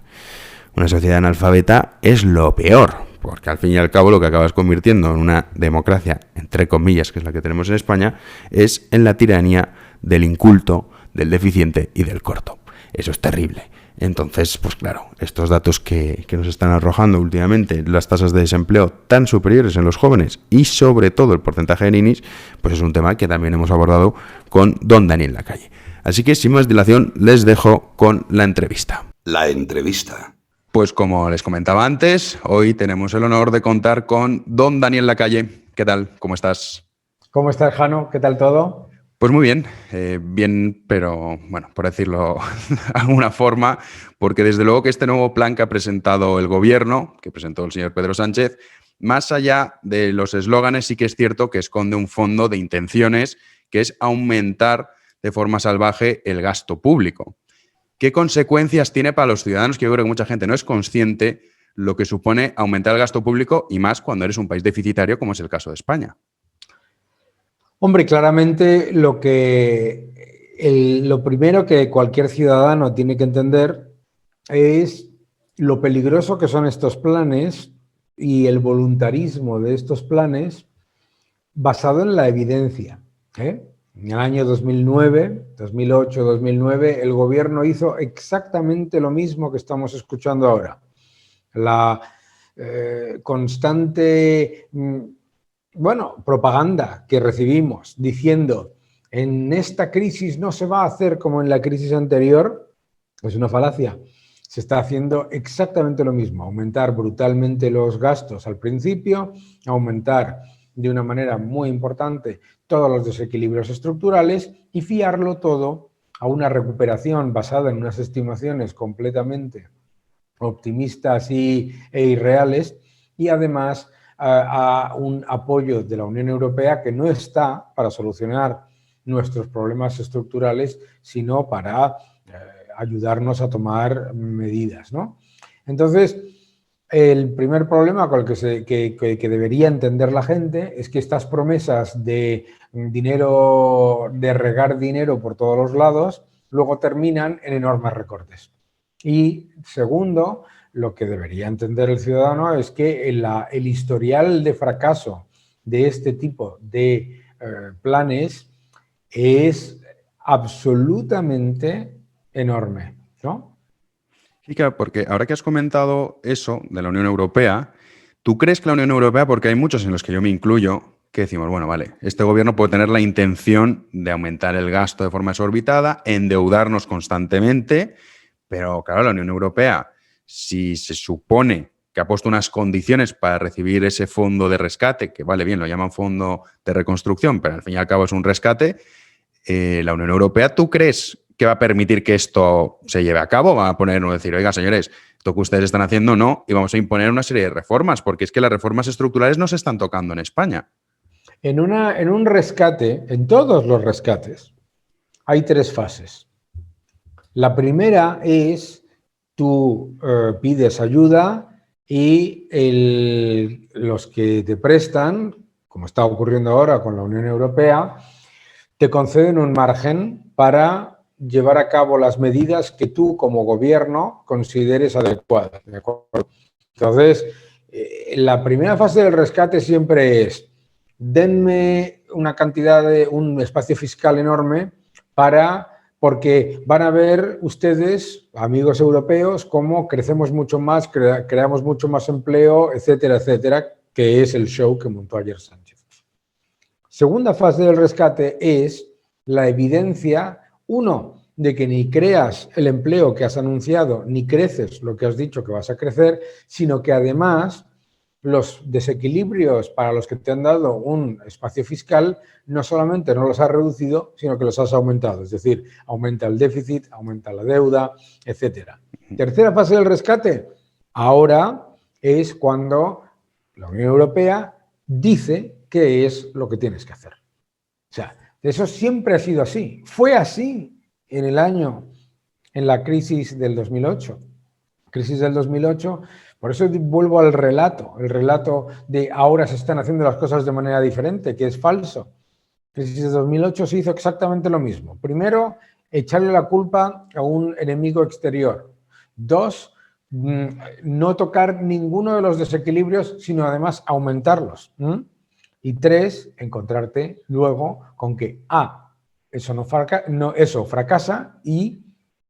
Una sociedad analfabeta es lo peor, porque al fin y al cabo lo que acabas convirtiendo en una democracia, entre comillas, que es la que tenemos en España, es en la tiranía del inculto, del deficiente y del corto. Eso es terrible. Entonces, pues claro, estos datos que nos están arrojando últimamente, las tasas de desempleo tan superiores en los jóvenes y sobre todo el porcentaje de ninis, pues es un tema que también hemos abordado con don Daniel Lacalle. Así que sin más dilación les dejo con la entrevista. La entrevista. Pues como les comentaba antes, hoy tenemos el honor de contar con don Daniel Lacalle. ¿Qué tal? ¿Cómo estás? ¿Cómo estás, Jano? ¿Qué tal todo? Pues muy bien, bien, pero bueno, por decirlo de alguna forma, porque desde luego que este nuevo plan que ha presentado el gobierno, que presentó el señor Pedro Sánchez, más allá de los eslóganes, sí que es cierto que esconde un fondo de intenciones, que es aumentar de forma salvaje el gasto público. ¿Qué consecuencias tiene para los ciudadanos? Que yo creo que mucha gente no es consciente lo que supone aumentar el gasto público y más cuando eres un país deficitario como es el caso de España. Hombre, claramente lo primero que cualquier ciudadano tiene que entender es lo peligroso que son estos planes y el voluntarismo de estos planes basado en la evidencia. En el año 2009, 2008, 2009, el gobierno hizo exactamente lo mismo que estamos escuchando ahora. La constante propaganda que recibimos diciendo en esta crisis no se va a hacer como en la crisis anterior, es una falacia. Se está haciendo exactamente lo mismo, aumentar brutalmente los gastos al principio, aumentar de una manera muy importante todos los desequilibrios estructurales y fiarlo todo a una recuperación basada en unas estimaciones completamente optimistas e irreales y además a un apoyo de la Unión Europea que no está para solucionar nuestros problemas estructurales, sino para ayudarnos a tomar medidas, ¿no? Entonces, el primer problema con el que debería entender la gente es que estas promesas de dinero, de regar dinero por todos los lados, luego terminan en enormes recortes. Y segundo, lo que debería entender el ciudadano es que el historial de fracaso de este tipo de planes es absolutamente enorme, ¿no? Kika, porque ahora que has comentado eso de la Unión Europea, ¿tú crees que la Unión Europea, porque hay muchos en los que yo me incluyo, que decimos, bueno, vale, este gobierno puede tener la intención de aumentar el gasto de forma exorbitada, endeudarnos constantemente, pero claro, la Unión Europea, si se supone que ha puesto unas condiciones para recibir ese fondo de rescate, que vale bien, lo llaman fondo de reconstrucción, pero al fin y al cabo es un rescate, la Unión Europea, ¿tú crees que va a permitir que esto se lleve a cabo? ¿Va a ponernos a decir, oiga, señores, esto que ustedes están haciendo no, y vamos a imponer una serie de reformas, porque es que las reformas estructurales no se están tocando en España? En un rescate, en todos los rescates, hay tres fases. La primera es tú pides ayuda y los que te prestan, como está ocurriendo ahora con la Unión Europea, te conceden un margen para llevar a cabo las medidas que tú como gobierno consideres adecuadas. ¿De acuerdo? Entonces, la primera fase del rescate siempre es denme una cantidad de un espacio fiscal enorme porque van a ver ustedes, amigos europeos, cómo crecemos mucho más, creamos mucho más empleo, etcétera, etcétera, que es el show que montó ayer Sánchez. Segunda fase del rescate es la evidencia, uno, de que ni creas el empleo que has anunciado, ni creces lo que has dicho que vas a crecer, sino que además los desequilibrios para los que te han dado un espacio fiscal no solamente no los has reducido, sino que los has aumentado. Es decir, aumenta el déficit, aumenta la deuda, etcétera. Tercera fase del rescate. Ahora es cuando la Unión Europea dice qué es lo que tienes que hacer. O sea, eso siempre ha sido así. Fue así en la crisis del 2008. Crisis del 2008, por eso vuelvo al relato, el relato de ahora se están haciendo las cosas de manera diferente, que es falso. Crisis del 2008 se hizo exactamente lo mismo. Primero, echarle la culpa a un enemigo exterior. Dos, no tocar ninguno de los desequilibrios, sino además aumentarlos. Y tres, encontrarte luego con que eso fracasa y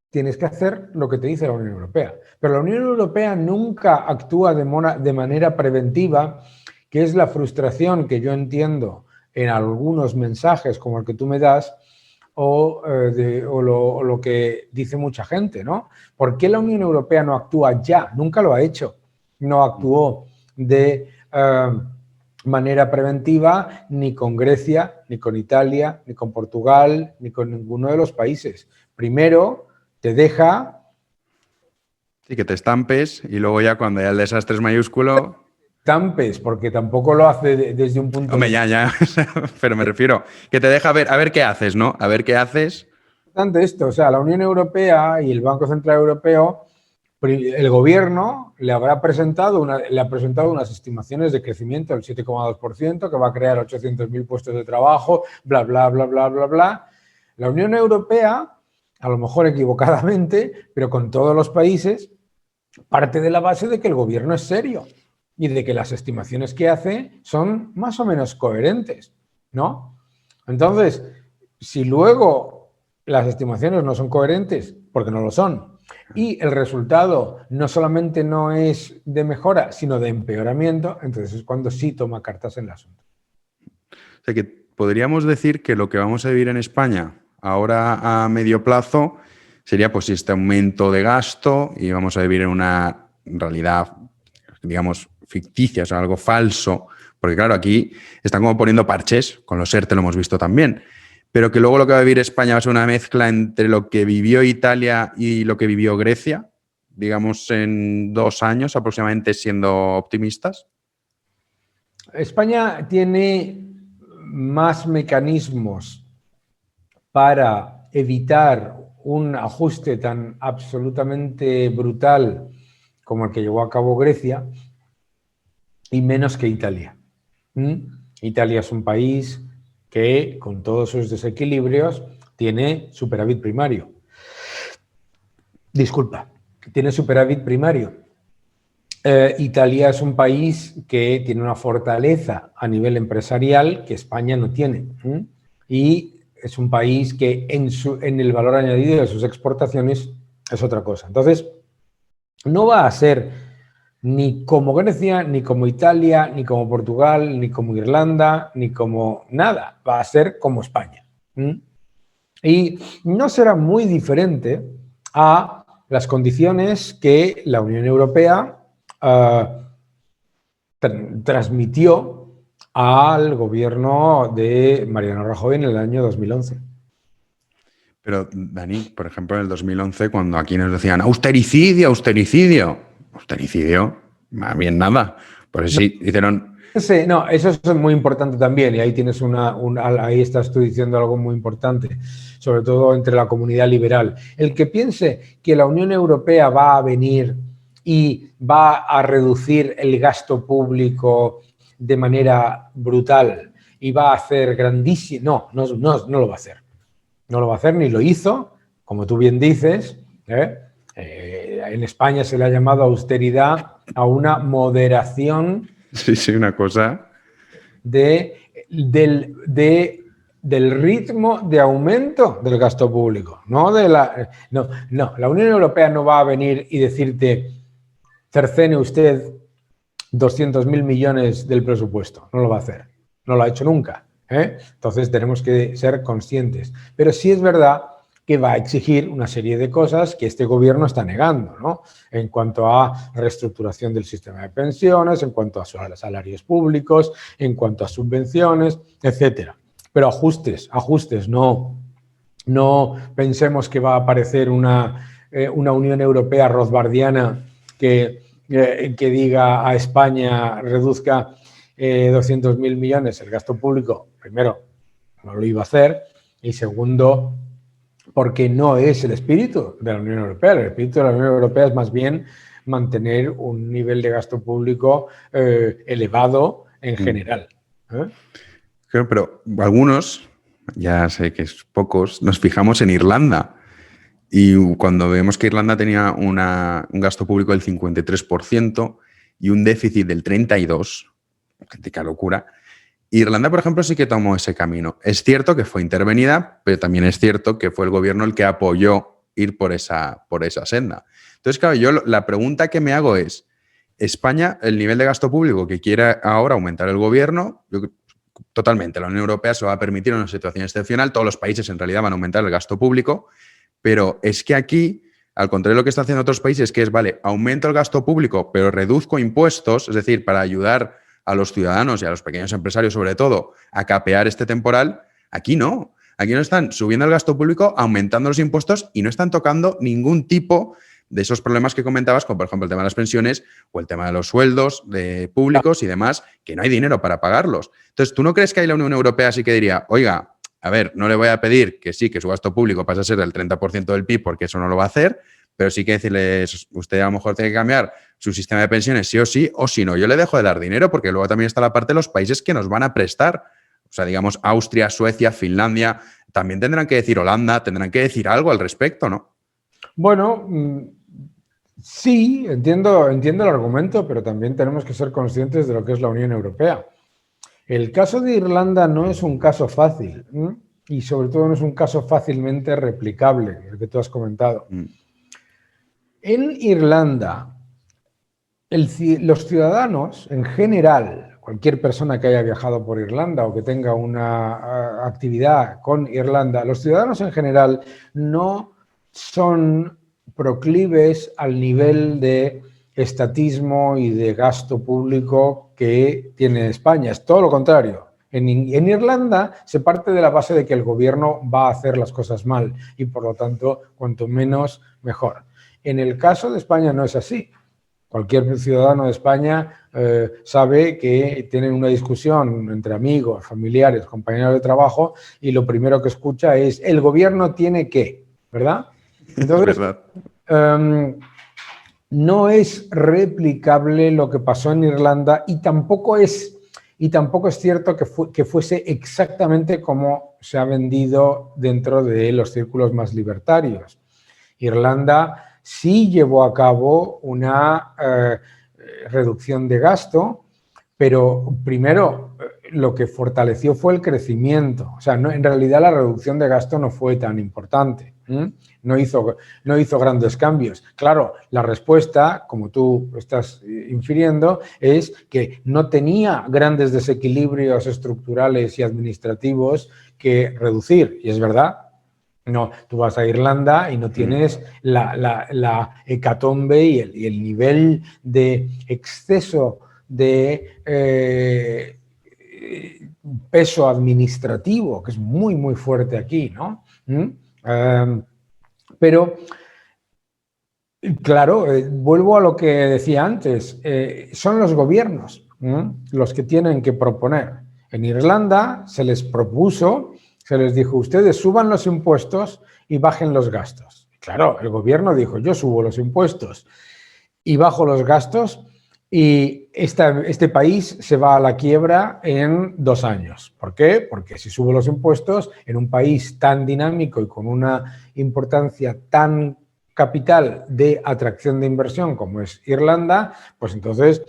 tienes que hacer lo que te dice la Unión Europea. Pero la Unión Europea nunca actúa de manera preventiva, que es la frustración que yo entiendo en algunos mensajes como el que tú me das o lo que dice mucha gente, ¿no? ¿Por qué la Unión Europea no actúa ya? Nunca lo ha hecho. No actuó de manera preventiva ni con Grecia, ni con Italia, ni con Portugal, ni con ninguno de los países. Primero te deja... Sí, que te estampes y luego ya cuando ya el desastre es mayúsculo... Estampes, porque tampoco lo hace desde un punto Hombre, de vista... ya, pero me refiero que te deja a ver qué haces, ¿no? A ver qué haces. Esto, o sea, la Unión Europea y el Banco Central Europeo, el gobierno le ha presentado unas estimaciones de crecimiento del 7,2%, que va a crear 800.000 puestos de trabajo, bla, bla, bla, bla, bla, bla. La Unión Europea, a lo mejor equivocadamente, pero con todos los países, parte de la base de que el gobierno es serio y de que las estimaciones que hace son más o menos coherentes, ¿no? Entonces, si luego las estimaciones no son coherentes, porque no lo son, y el resultado no solamente no es de mejora, sino de empeoramiento, entonces es cuando sí toma cartas en el asunto. O sea que podríamos decir que lo que vamos a vivir en España ahora a medio plazo sería pues este aumento de gasto y vamos a vivir en una realidad, digamos, ficticia, o sea, algo falso, porque claro, aquí están como poniendo parches, con los ERTE lo hemos visto también, pero que luego lo que va a vivir España va a ser una mezcla entre lo que vivió Italia y lo que vivió Grecia, digamos en 2 años aproximadamente, siendo optimistas. España tiene más mecanismos para evitar un ajuste tan absolutamente brutal como el que llevó a cabo Grecia y menos que Italia. Italia es un país que, con todos sus desequilibrios, tiene superávit primario. Disculpa, tiene superávit primario. Italia es un país que tiene una fortaleza a nivel empresarial que España no tiene. Y es un país que en el valor añadido de sus exportaciones es otra cosa. Entonces, no va a ser ni como Grecia, ni como Italia, ni como Portugal, ni como Irlanda, ni como nada. Va a ser como España. Y no será muy diferente a las condiciones que la Unión Europea transmitió al gobierno de Mariano Rajoy en el año 2011. Pero, Dani, por ejemplo, en el 2011, cuando aquí nos decían austericidio, austericidio, más bien nada. Por eso sí hicieron... Sí, no, eso es muy importante también y ahí tienes ahí estás tú diciendo algo muy importante, sobre todo entre la comunidad liberal. El que piense que la Unión Europea va a venir y va a reducir el gasto público de manera brutal y va a hacer grandísimo... No lo va a hacer. No lo va a hacer ni lo hizo, como tú bien dices. En España se le ha llamado austeridad a una moderación... Sí, una cosa... del ritmo de aumento del gasto público. No, la Unión Europea no va a venir y decirte cercene usted 200.000 millones del presupuesto. No lo va a hacer. No lo ha hecho nunca. Entonces tenemos que ser conscientes. Pero sí es verdad que va a exigir una serie de cosas que este gobierno está negando, ¿no? En cuanto a reestructuración del sistema de pensiones, en cuanto a salarios públicos, en cuanto a subvenciones, etcétera. Pero ajustes, no pensemos que va a aparecer una Unión Europea rothbardiana que diga a España reduzca 200.000 millones el gasto público. Primero, no lo iba a hacer, y segundo, porque no es el espíritu de la Unión Europea. El espíritu de la Unión Europea es más bien mantener un nivel de gasto público elevado en general. Claro, pero algunos, ya sé que es pocos, nos fijamos en Irlanda. Y cuando vemos que Irlanda tenía un gasto público del 53% y un déficit del 32%, auténtica locura, Irlanda, por ejemplo, sí que tomó ese camino. Es cierto que fue intervenida, pero también es cierto que fue el gobierno el que apoyó ir por esa senda. Entonces, claro, yo la pregunta que me hago es, España, el nivel de gasto público que quiere ahora aumentar el gobierno, totalmente, la Unión Europea se lo va a permitir en una situación excepcional, todos los países en realidad van a aumentar el gasto público, pero es que aquí, al contrario de lo que están haciendo otros países, que es, vale, aumento el gasto público, pero reduzco impuestos, es decir, para ayudar a los ciudadanos y a los pequeños empresarios, sobre todo, a capear este temporal, aquí no. Aquí no están subiendo el gasto público, aumentando los impuestos y no están tocando ningún tipo de esos problemas que comentabas, como por ejemplo el tema de las pensiones o el tema de los sueldos de públicos y demás, que no hay dinero para pagarlos. Entonces, ¿tú no crees que ahí la Unión Europea sí que diría, oiga, a ver, no le voy a pedir que sí, que su gasto público pase a ser del 30% del PIB porque eso no lo va a hacer, pero sí que decirle, usted a lo mejor tiene que cambiar su sistema de pensiones sí, o si no, yo le dejo de dar dinero, porque luego también está la parte de los países que nos van a prestar. O sea, digamos, Austria, Suecia, Finlandia, también tendrán que decir Holanda, tendrán que decir algo al respecto, ¿no? Bueno, sí, entiendo el argumento, pero también tenemos que ser conscientes de lo que es la Unión Europea. El caso de Irlanda no es un caso fácil, ¿eh? Y sobre todo no es un caso fácilmente replicable, el que tú has comentado. En Irlanda, los ciudadanos en general, cualquier persona que haya viajado por Irlanda o que tenga una actividad con Irlanda, los ciudadanos en general no son proclives al nivel de estatismo y de gasto público que tiene España. Es todo lo contrario. En Irlanda se parte de la base de que el gobierno va a hacer las cosas mal y, por lo tanto, cuanto menos, mejor. En el caso de España no es así. Cualquier ciudadano de España sabe que tienen una discusión entre amigos, familiares, compañeros de trabajo y lo primero que escucha es el gobierno tiene que, ¿verdad? Entonces, no es replicable lo que pasó en Irlanda y tampoco es cierto que fuese exactamente como se ha vendido dentro de los círculos más libertarios. Irlanda sí llevó a cabo una reducción de gasto, pero primero lo que fortaleció fue el crecimiento. O sea, en realidad la reducción de gasto no fue tan importante. No hizo grandes cambios. Claro, la respuesta, como tú estás infiriendo, es que no tenía grandes desequilibrios estructurales y administrativos que reducir. Y es verdad. No, tú vas a Irlanda y no tienes la hecatombe y el nivel de exceso de peso administrativo, que es muy, muy fuerte aquí, ¿no? Pero, claro, vuelvo a lo que decía antes, son los gobiernos los que tienen que proponer. En Irlanda se les propuso, se les dijo, ustedes suban los impuestos y bajen los gastos. Claro, el gobierno dijo, yo subo los impuestos y bajo los gastos y este país se va a la quiebra en 2 años. ¿Por qué? Porque si subo los impuestos en un país tan dinámico y con una importancia tan capital de atracción de inversión como es Irlanda, pues entonces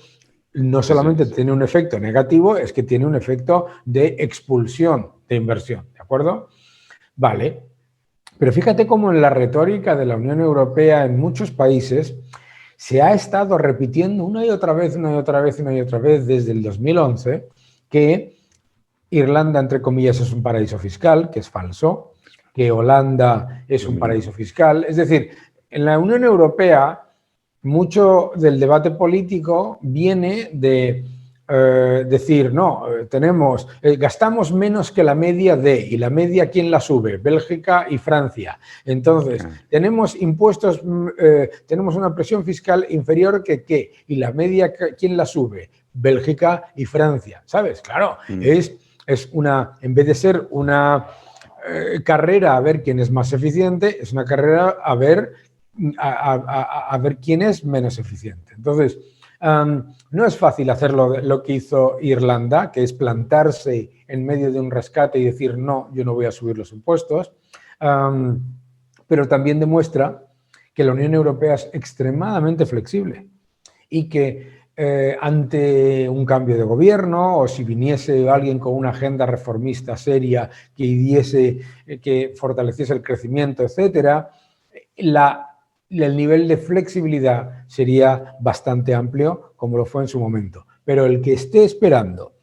no solamente tiene un efecto negativo, es que tiene un efecto de expulsión de inversión, ¿de acuerdo? Vale, pero fíjate cómo en la retórica de la Unión Europea en muchos países se ha estado repitiendo una y otra vez desde el 2011 que Irlanda, entre comillas, es un paraíso fiscal, que es falso, que Holanda es un paraíso fiscal. Es decir, en la Unión Europea mucho del debate político viene de decir, no, gastamos menos que la media de, y la media, ¿quién la sube? Bélgica y Francia. Entonces, tenemos impuestos, tenemos una presión fiscal inferior que ¿qué? Y la media, ¿quién la sube? Bélgica y Francia, ¿sabes? Claro, es una, en vez de ser una carrera a ver quién es más eficiente, es una carrera a ver quién es menos eficiente. Entonces, no es fácil hacer lo que hizo Irlanda, que es plantarse en medio de un rescate y decir, no, yo no voy a subir los impuestos, pero también demuestra que la Unión Europea es extremadamente flexible y que ante un cambio de gobierno o si viniese alguien con una agenda reformista seria que fortaleciese el crecimiento, etcétera, el nivel de flexibilidad sería bastante amplio, como lo fue en su momento. Pero el que esté esperando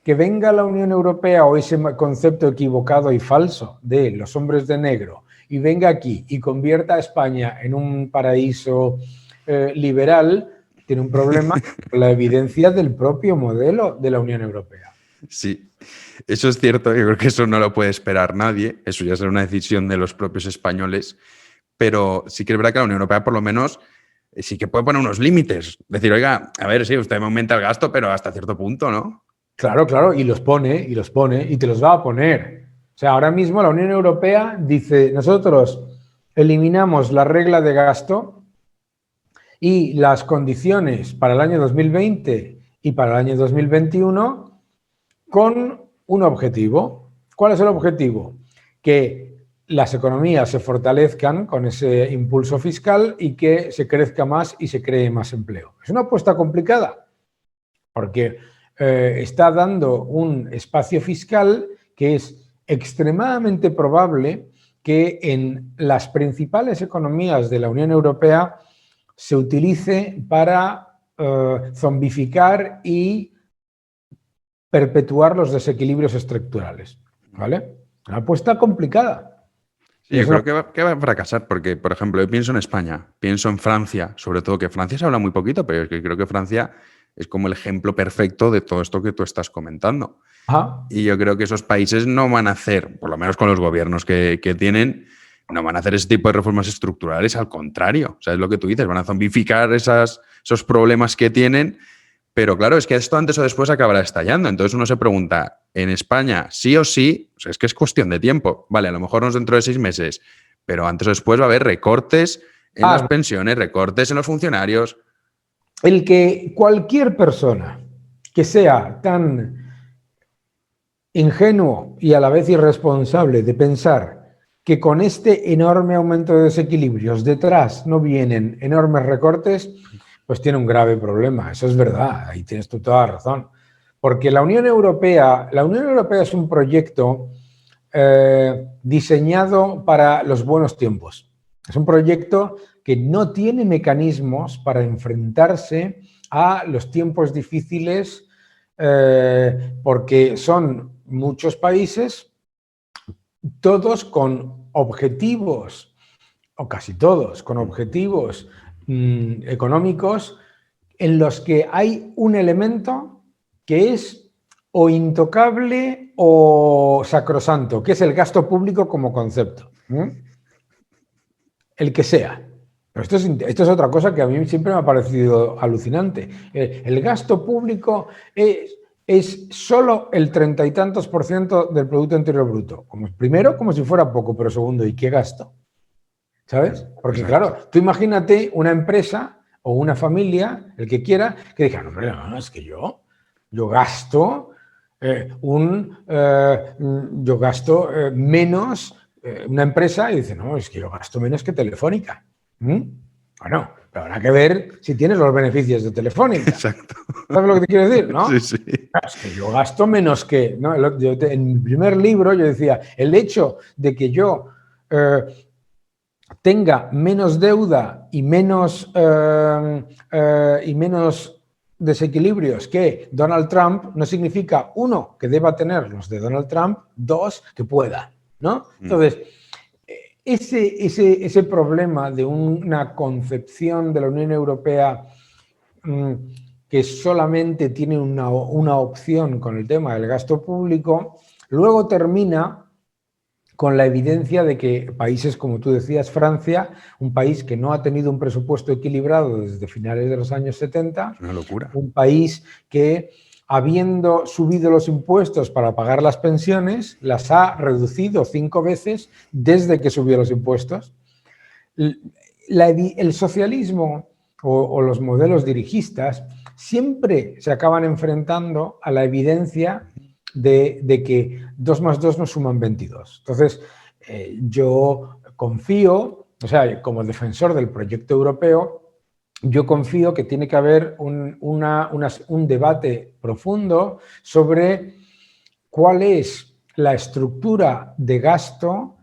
que venga la Unión Europea o ese concepto equivocado y falso de los hombres de negro y venga aquí y convierta a España en un paraíso liberal, tiene un problema con la evidencia del propio modelo de la Unión Europea. Sí, eso es cierto. Yo creo que eso no lo puede esperar nadie. Eso ya será una decisión de los propios españoles. Pero sí que es verdad que la Unión Europea, por lo menos, sí que puede poner unos límites. Decir, oiga, a ver, sí, usted me aumenta el gasto, pero hasta cierto punto, ¿no? Claro, claro, y los pone, y te los va a poner. O sea, ahora mismo la Unión Europea dice, nosotros eliminamos la regla de gasto y las condiciones para el año 2020 y para el año 2021 con un objetivo. ¿Cuál es el objetivo? Que las economías se fortalezcan con ese impulso fiscal y que se crezca más y se cree más empleo. Es una apuesta complicada porque está dando un espacio fiscal que es extremadamente probable que en las principales economías de la Unión Europea se utilice para zombificar y perpetuar los desequilibrios estructurales. ¿Vale? Una apuesta complicada. Sí, yo creo que va a fracasar porque, por ejemplo, yo pienso en España, pienso en Francia, sobre todo que Francia se habla muy poquito, pero es que creo que Francia es como el ejemplo perfecto de todo esto que tú estás comentando. Ajá. Y yo creo que esos países no van a hacer, por lo menos con los gobiernos que tienen, no van a hacer ese tipo de reformas estructurales, al contrario. O sea, es lo que tú dices, van a zombificar esos problemas que tienen, pero claro, es que esto antes o después acabará estallando. Entonces uno se pregunta, ¿en España sí o sí? O sea, es que es cuestión de tiempo. Vale, a lo mejor no es dentro de 6 meses, pero antes o después va a haber recortes en las pensiones, recortes en los funcionarios. El que cualquier persona que sea tan ingenuo y a la vez irresponsable de pensar que con este enorme aumento de desequilibrios detrás no vienen enormes recortes, pues tiene un grave problema. Eso es verdad, ahí tienes tú toda la razón. Porque la Unión Europea es un proyecto diseñado para los buenos tiempos. Es un proyecto que no tiene mecanismos para enfrentarse a los tiempos difíciles porque son muchos países, todos con objetivos, o casi todos, con objetivos económicos en los que hay un elemento que es o intocable o sacrosanto, que es el gasto público como concepto. El que sea. Pero esto es otra cosa que a mí siempre me ha parecido alucinante. El gasto público es solo el 30 y tantos % del Producto Interior Bruto. Primero, como si fuera poco, pero segundo, ¿y qué gasto? ¿Sabes? Porque claro, tú imagínate una empresa o una familia, el que quiera, que diga, no, es que yo gasto menos, una empresa y dice, no, es que yo gasto menos que Telefónica. Bueno, pero habrá que ver si tienes los beneficios de Telefónica. Exacto. ¿Sabes lo que te quiero decir? ¿No? Sí, sí. Es que yo gasto menos que... ¿no? En mi primer libro yo decía, el hecho de que yo tenga menos deuda y menos desequilibrios que Donald Trump no significa, uno, que deba tener los de Donald Trump, dos, que pueda, ¿no? Entonces, ese problema de una concepción de la Unión Europea que solamente tiene una opción con el tema del gasto público, luego termina con la evidencia de que países, como tú decías, Francia, un país que no ha tenido un presupuesto equilibrado desde finales de los años 70, una locura. Un país que, habiendo subido los impuestos para pagar las pensiones, las ha reducido 5 veces desde que subió los impuestos. El socialismo o los modelos dirigistas siempre se acaban enfrentando a la evidencia de que 2 más 2 no suman 22. Entonces, yo confío, o sea, como defensor del proyecto europeo, yo confío que tiene que haber un debate profundo sobre cuál es la estructura de gasto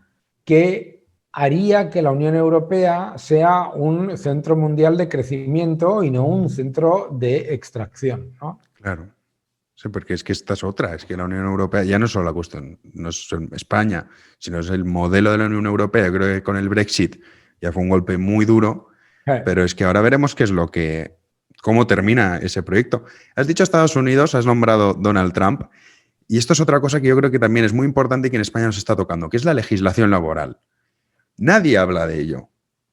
que haría que la Unión Europea sea un centro mundial de crecimiento y no un centro de extracción, ¿no? Claro. Sí, porque es que esta es otra, es que la Unión Europea ya no es solo la cuestión, no es España, sino es el modelo de la Unión Europea. Yo creo que con el Brexit ya fue un golpe muy duro, pero es que ahora veremos cómo termina ese proyecto. Has dicho Estados Unidos, has nombrado Donald Trump, y esto es otra cosa que yo creo que también es muy importante y que en España nos está tocando, que es la legislación laboral. Nadie habla de ello.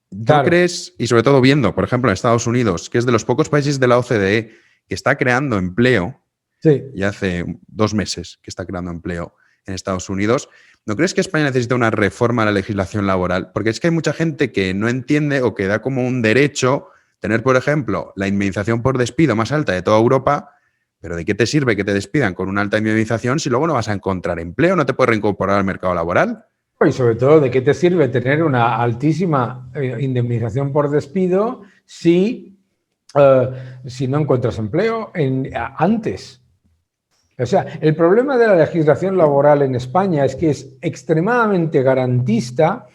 ¿Tú crees, y sobre todo viendo, por ejemplo, en Estados Unidos, que es de los pocos países de la OCDE que está creando empleo, sí, y hace 2 meses que está creando empleo en Estados Unidos, ¿no crees que España necesita una reforma a la legislación laboral? Porque es que hay mucha gente que no entiende o que da como un derecho tener, por ejemplo, la indemnización por despido más alta de toda Europa, pero ¿de qué te sirve que te despidan con una alta indemnización si luego no vas a encontrar empleo, no te puedes reincorporar al mercado laboral? Y sobre todo, ¿de qué te sirve tener una altísima indemnización por despido si no encuentras empleo antes? O sea, el problema de la legislación laboral en España es que es extremadamente garantista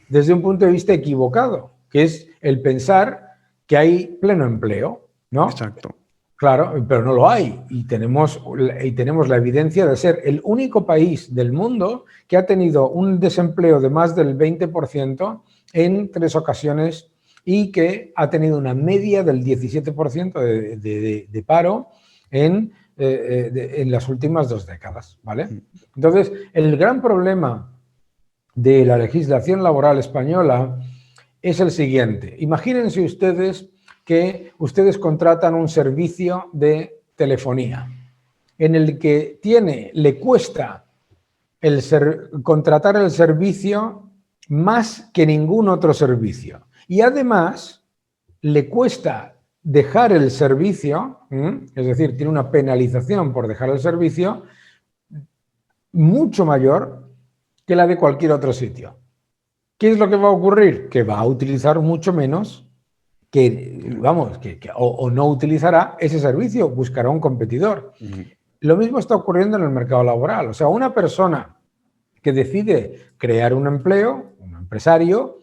desde un punto de vista equivocado, que es el pensar que hay pleno empleo, ¿no? Exacto. Claro, pero no lo hay y tenemos la evidencia de ser el único país del mundo que ha tenido un desempleo de más del 20% en 3 ocasiones y que ha tenido una media del 17% de paro en las últimas 2 décadas, ¿vale? Entonces, el gran problema de la legislación laboral española es el siguiente. Imagínense ustedes que ustedes contratan un servicio de telefonía en el que le cuesta contratar el servicio más que ningún otro servicio. Y además le cuesta dejar el servicio, es decir, tiene una penalización por dejar el servicio mucho mayor que la de cualquier otro sitio. ¿Qué es lo que va a ocurrir? Que va a utilizar mucho menos o no utilizará ese servicio, buscará un competidor. Lo mismo está ocurriendo en el mercado laboral. O sea, una persona que decide crear un empleo, un empresario,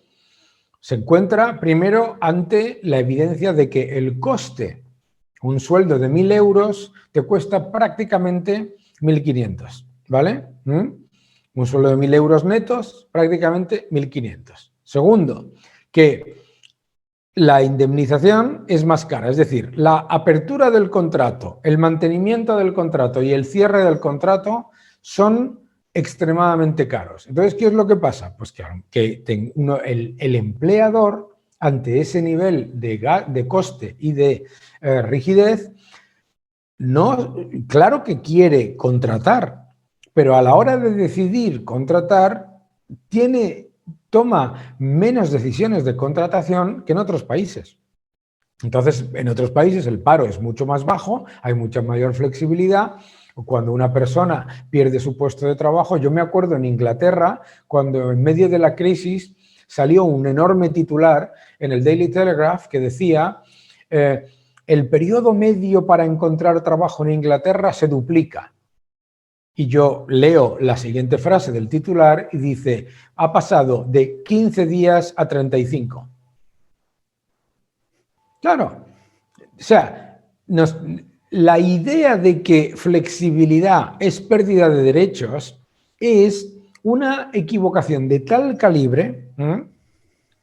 se encuentra primero ante la evidencia de que el coste, un sueldo de 1.000 euros, te cuesta prácticamente 1.500, ¿vale? Un sueldo de 1.000 euros netos, prácticamente 1.500. Segundo, que la indemnización es más cara, es decir, la apertura del contrato, el mantenimiento del contrato y el cierre del contrato son extremadamente caros. Entonces, ¿qué es lo que pasa? Pues que el empleador, ante ese nivel de coste y de rigidez, claro que quiere contratar, pero a la hora de decidir contratar, toma menos decisiones de contratación que en otros países. Entonces, en otros países el paro es mucho más bajo, hay mucha mayor flexibilidad. Cuando una persona pierde su puesto de trabajo, yo me acuerdo en Inglaterra, cuando en medio de la crisis salió un enorme titular en el Daily Telegraph que decía el periodo medio para encontrar trabajo en Inglaterra se duplica. Y yo leo la siguiente frase del titular y dice, ha pasado de 15 días a 35. Claro, o sea, la idea de que flexibilidad es pérdida de derechos es una equivocación de tal calibre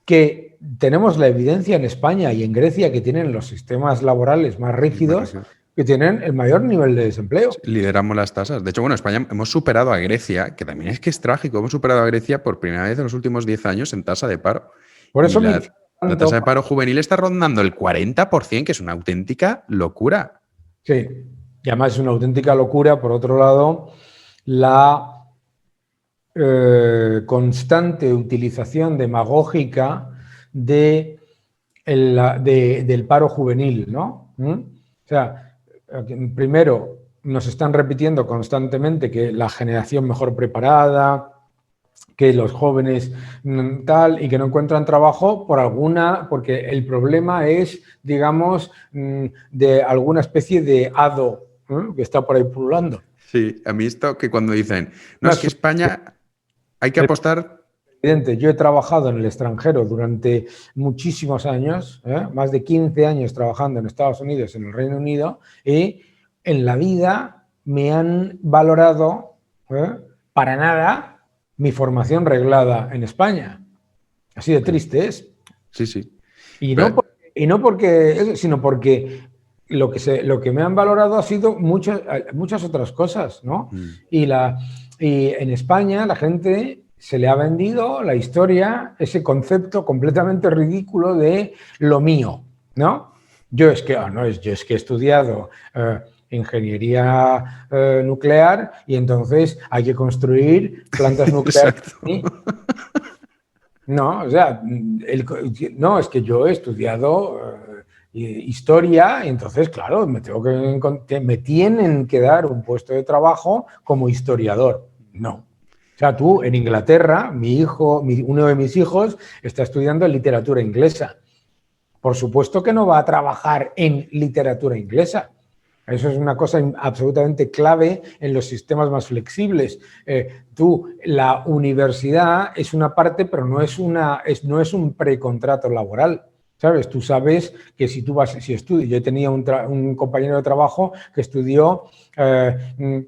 que tenemos la evidencia en España y en Grecia, que tienen los sistemas laborales más rígidos, que tienen el mayor nivel de desempleo. Lideramos las tasas. De hecho, bueno, España hemos superado a Grecia, que también es que es trágico. Hemos superado a Grecia por primera vez en los últimos 10 años en tasa de paro. Por eso la tasa de paro juvenil está rondando el 40%, que es una auténtica locura. Sí, y además es una auténtica locura. Por otro lado, la constante utilización demagógica del paro juvenil, ¿no? O sea, primero nos están repitiendo constantemente que la generación mejor preparada, que los jóvenes tal, y que no encuentran trabajo porque el problema es, digamos, de alguna especie de hado que está por ahí pululando. Sí, a mí esto que cuando dicen, no, es que España hay que apostar. Yo he trabajado en el extranjero durante muchísimos años, más de 15 años trabajando en Estados Unidos, en el Reino Unido, y en la vida me han valorado para nada mi formación reglada en España. Así de triste es. Sí, sí. Y no porque, sino porque lo que me han valorado ha sido muchas otras cosas, ¿no? Y en España la gente se le ha vendido la historia, ese concepto completamente ridículo de lo mío, ¿no? Yo es que he estudiado ingeniería nuclear y entonces hay que construir plantas nucleares. No, o sea, no, es que yo he estudiado historia y entonces, claro, me tienen que dar un puesto de trabajo como historiador. No. O sea, tú en Inglaterra, uno de mis hijos está estudiando literatura inglesa. Por supuesto que no va a trabajar en literatura inglesa. Eso es una cosa absolutamente clave en los sistemas más flexibles. La universidad es una parte, pero no es un precontrato laboral. ¿Sabes? Tú sabes que si estudias, yo tenía un compañero de trabajo que estudió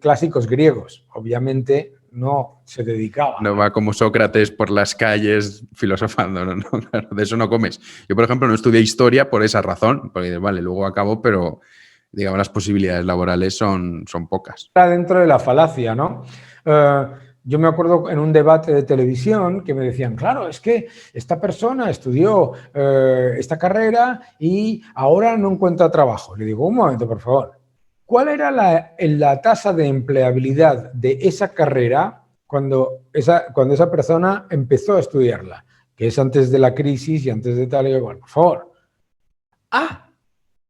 clásicos griegos. Obviamente no se dedicaba. No va como Sócrates por las calles filosofando, no, claro, de eso no comes. Yo, por ejemplo, no estudié historia por esa razón, porque vale, luego acabo, pero digamos las posibilidades laborales son pocas. Está dentro de la falacia, ¿no? Yo me acuerdo en un debate de televisión que me decían, claro, es que esta persona estudió esta carrera y ahora no encuentra trabajo. Le digo, un momento, por favor. ¿Cuál era la tasa de empleabilidad de esa carrera cuando esa persona empezó a estudiarla? Que es antes de la crisis y antes de tal y igual. Por favor.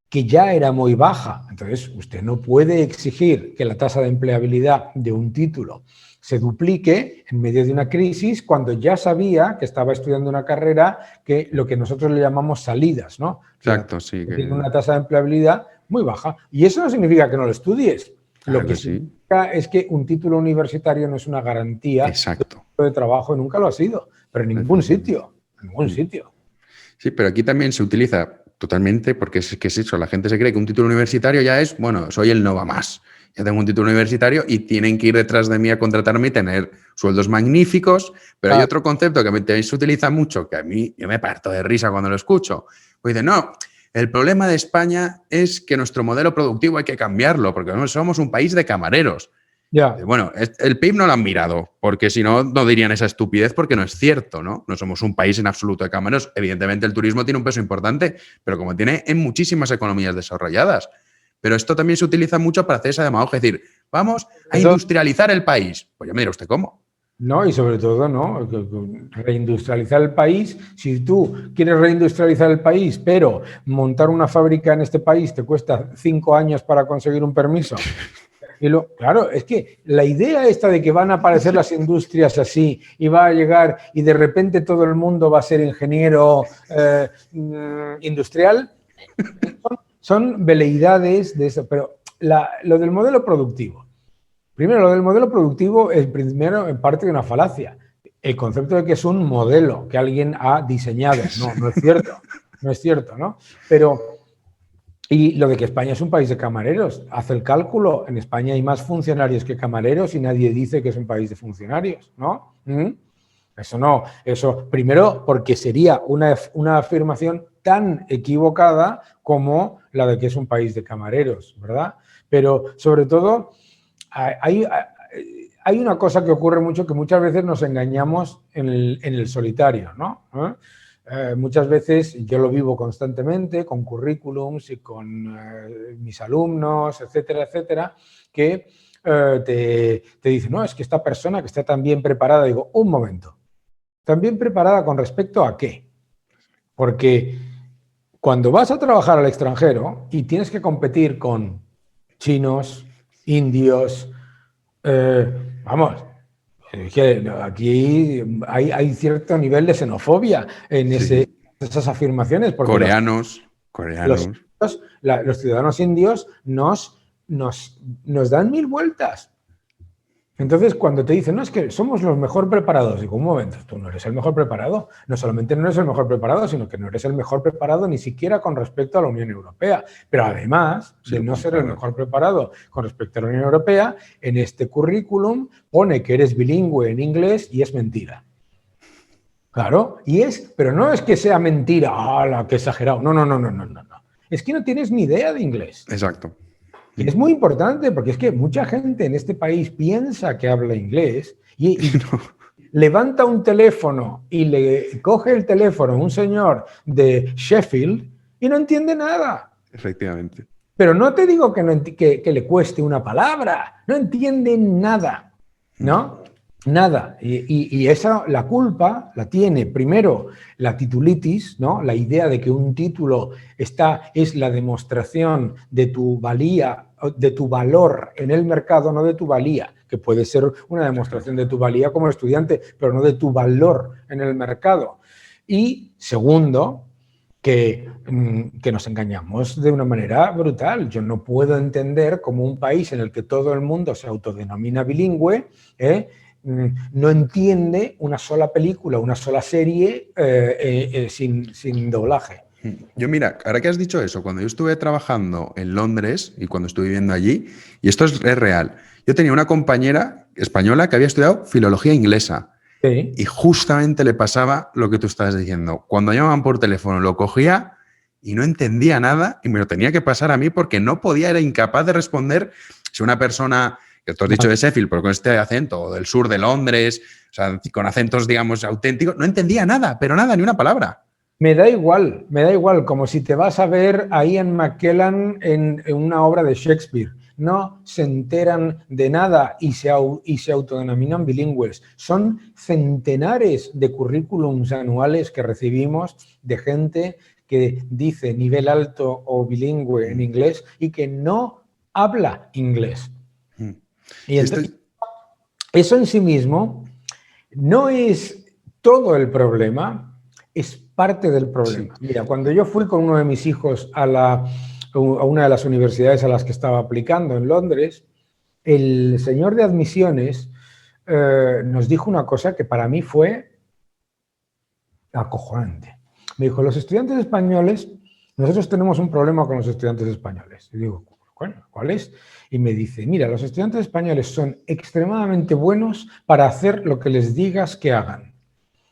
Que ya era muy baja. Entonces, usted no puede exigir que la tasa de empleabilidad de un título se duplique en medio de una crisis cuando ya sabía que estaba estudiando una carrera que lo que nosotros le llamamos salidas, ¿no? Exacto, sí. Tiene una tasa de empleabilidad muy baja. Y eso no significa que no lo estudies. Lo que significa es que un título universitario no es una garantía de trabajo, nunca lo ha sido, pero en ningún sitio, en ningún sitio. Sí, pero aquí también se utiliza totalmente, porque es eso, la gente se cree que un título universitario ya es, bueno, soy el no va más. Ya tengo un título universitario y tienen que ir detrás de mí a contratarme y tener sueldos magníficos, pero hay otro concepto que también se utiliza mucho, que a mí yo me parto de risa cuando lo escucho. Pues dicen, no, el problema de España es que nuestro modelo productivo hay que cambiarlo, porque somos un país de camareros. Ya. Bueno, el PIB no lo han mirado, porque si no, no dirían esa estupidez, porque no es cierto, ¿no? No somos un país en absoluto de camareros. Evidentemente el turismo tiene un peso importante, pero como tiene en muchísimas economías desarrolladas. Pero esto también se utiliza mucho para hacer esa demagogia, es decir, vamos a industrializar el país. Pues ya me dirá usted cómo. No, y sobre todo, ¿no? Reindustrializar el país. Si tú quieres reindustrializar el país, pero montar una fábrica en este país te cuesta 5 años para conseguir un permiso. Claro, es que la idea esta de que van a aparecer las industrias así y va a llegar y de repente todo el mundo va a ser ingeniero industrial, son veleidades de eso. Pero lo del modelo productivo. Primero, lo del modelo productivo es en parte de una falacia. El concepto de que es un modelo que alguien ha diseñado. No es cierto. No es cierto, ¿no? Pero Y lo de que España es un país de camareros, hace el cálculo, en España hay más funcionarios que camareros y nadie dice que es un país de funcionarios, ¿no? Eso no, eso primero porque sería una afirmación tan equivocada como la de que es un país de camareros, ¿verdad? Pero sobre todo hay una cosa que ocurre mucho, que muchas veces nos engañamos en el solitario, ¿no? Muchas veces yo lo vivo constantemente con currículums y con mis alumnos, etcétera, etcétera, que te dicen, no, es que esta persona que está tan bien preparada, digo, un momento, ¿tan bien preparada con respecto a qué? Porque cuando vas a trabajar al extranjero y tienes que competir con chinos, indios, vamos, es que aquí hay cierto nivel de xenofobia en esas afirmaciones. Porque coreanos. Los ciudadanos indios nos dan mil vueltas. Entonces, cuando te dicen, no, es que somos los mejor preparados, digo, un momento, tú no eres el mejor preparado. No solamente no eres el mejor preparado, sino que no eres el mejor preparado ni siquiera con respecto a la Unión Europea. Pero además de no ser el mejor preparado con respecto a la Unión Europea, en este currículum pone que eres bilingüe en inglés y es mentira. Claro, pero no es que sea mentira, ¡hala, qué exagerado! No. Es que no tienes ni idea de inglés. Exacto. Y es muy importante porque es que mucha gente en este país piensa que habla inglés y levanta un teléfono y le coge el teléfono a un señor de Sheffield y no entiende nada. Efectivamente. Pero no te digo que le cueste una palabra, no entiende nada, ¿no? Nada. Y esa, la culpa la tiene primero la titulitis, ¿no? La idea de que un título es la demostración de tu valía, de tu valor en el mercado, no de tu valía, que puede ser una demostración de tu valía como estudiante, pero no de tu valor en el mercado. Y segundo, que nos engañamos de una manera brutal. Yo no puedo entender cómo un país en el que todo el mundo se autodenomina bilingüe, no entiende una sola película, una sola serie sin doblaje. Yo mira, ahora que has dicho eso, cuando yo estuve trabajando en Londres y cuando estuve viviendo allí, y esto es real, yo tenía una compañera española que había estudiado filología inglesa. Sí. Y justamente le pasaba lo que tú estabas diciendo. Cuando llamaban por teléfono lo cogía y no entendía nada y me lo tenía que pasar a mí porque no podía, era incapaz de responder. Si una persona, que tú has dicho de Sheffield, pero con este acento, o del sur de Londres, o sea, con acentos, digamos, auténticos, no entendía nada, pero nada, ni una palabra. Me da igual, como si te vas a ver a Ian McKellen en una obra de Shakespeare. No se enteran de nada y se autodenominan bilingües. Son centenares de currículums anuales que recibimos de gente que dice nivel alto o bilingüe en inglés y que no habla inglés. Y entonces, eso en sí mismo no es todo el problema, es parte del problema. Sí. Mira, cuando yo fui con uno de mis hijos a una de las universidades a las que estaba aplicando en Londres, el señor de admisiones nos dijo una cosa que para mí fue acojonante. Me dijo, los estudiantes españoles, nosotros tenemos un problema con los estudiantes españoles. Y digo, bueno, ¿cuál es? Y me dice, mira, los estudiantes españoles son extremadamente buenos para hacer lo que les digas que hagan,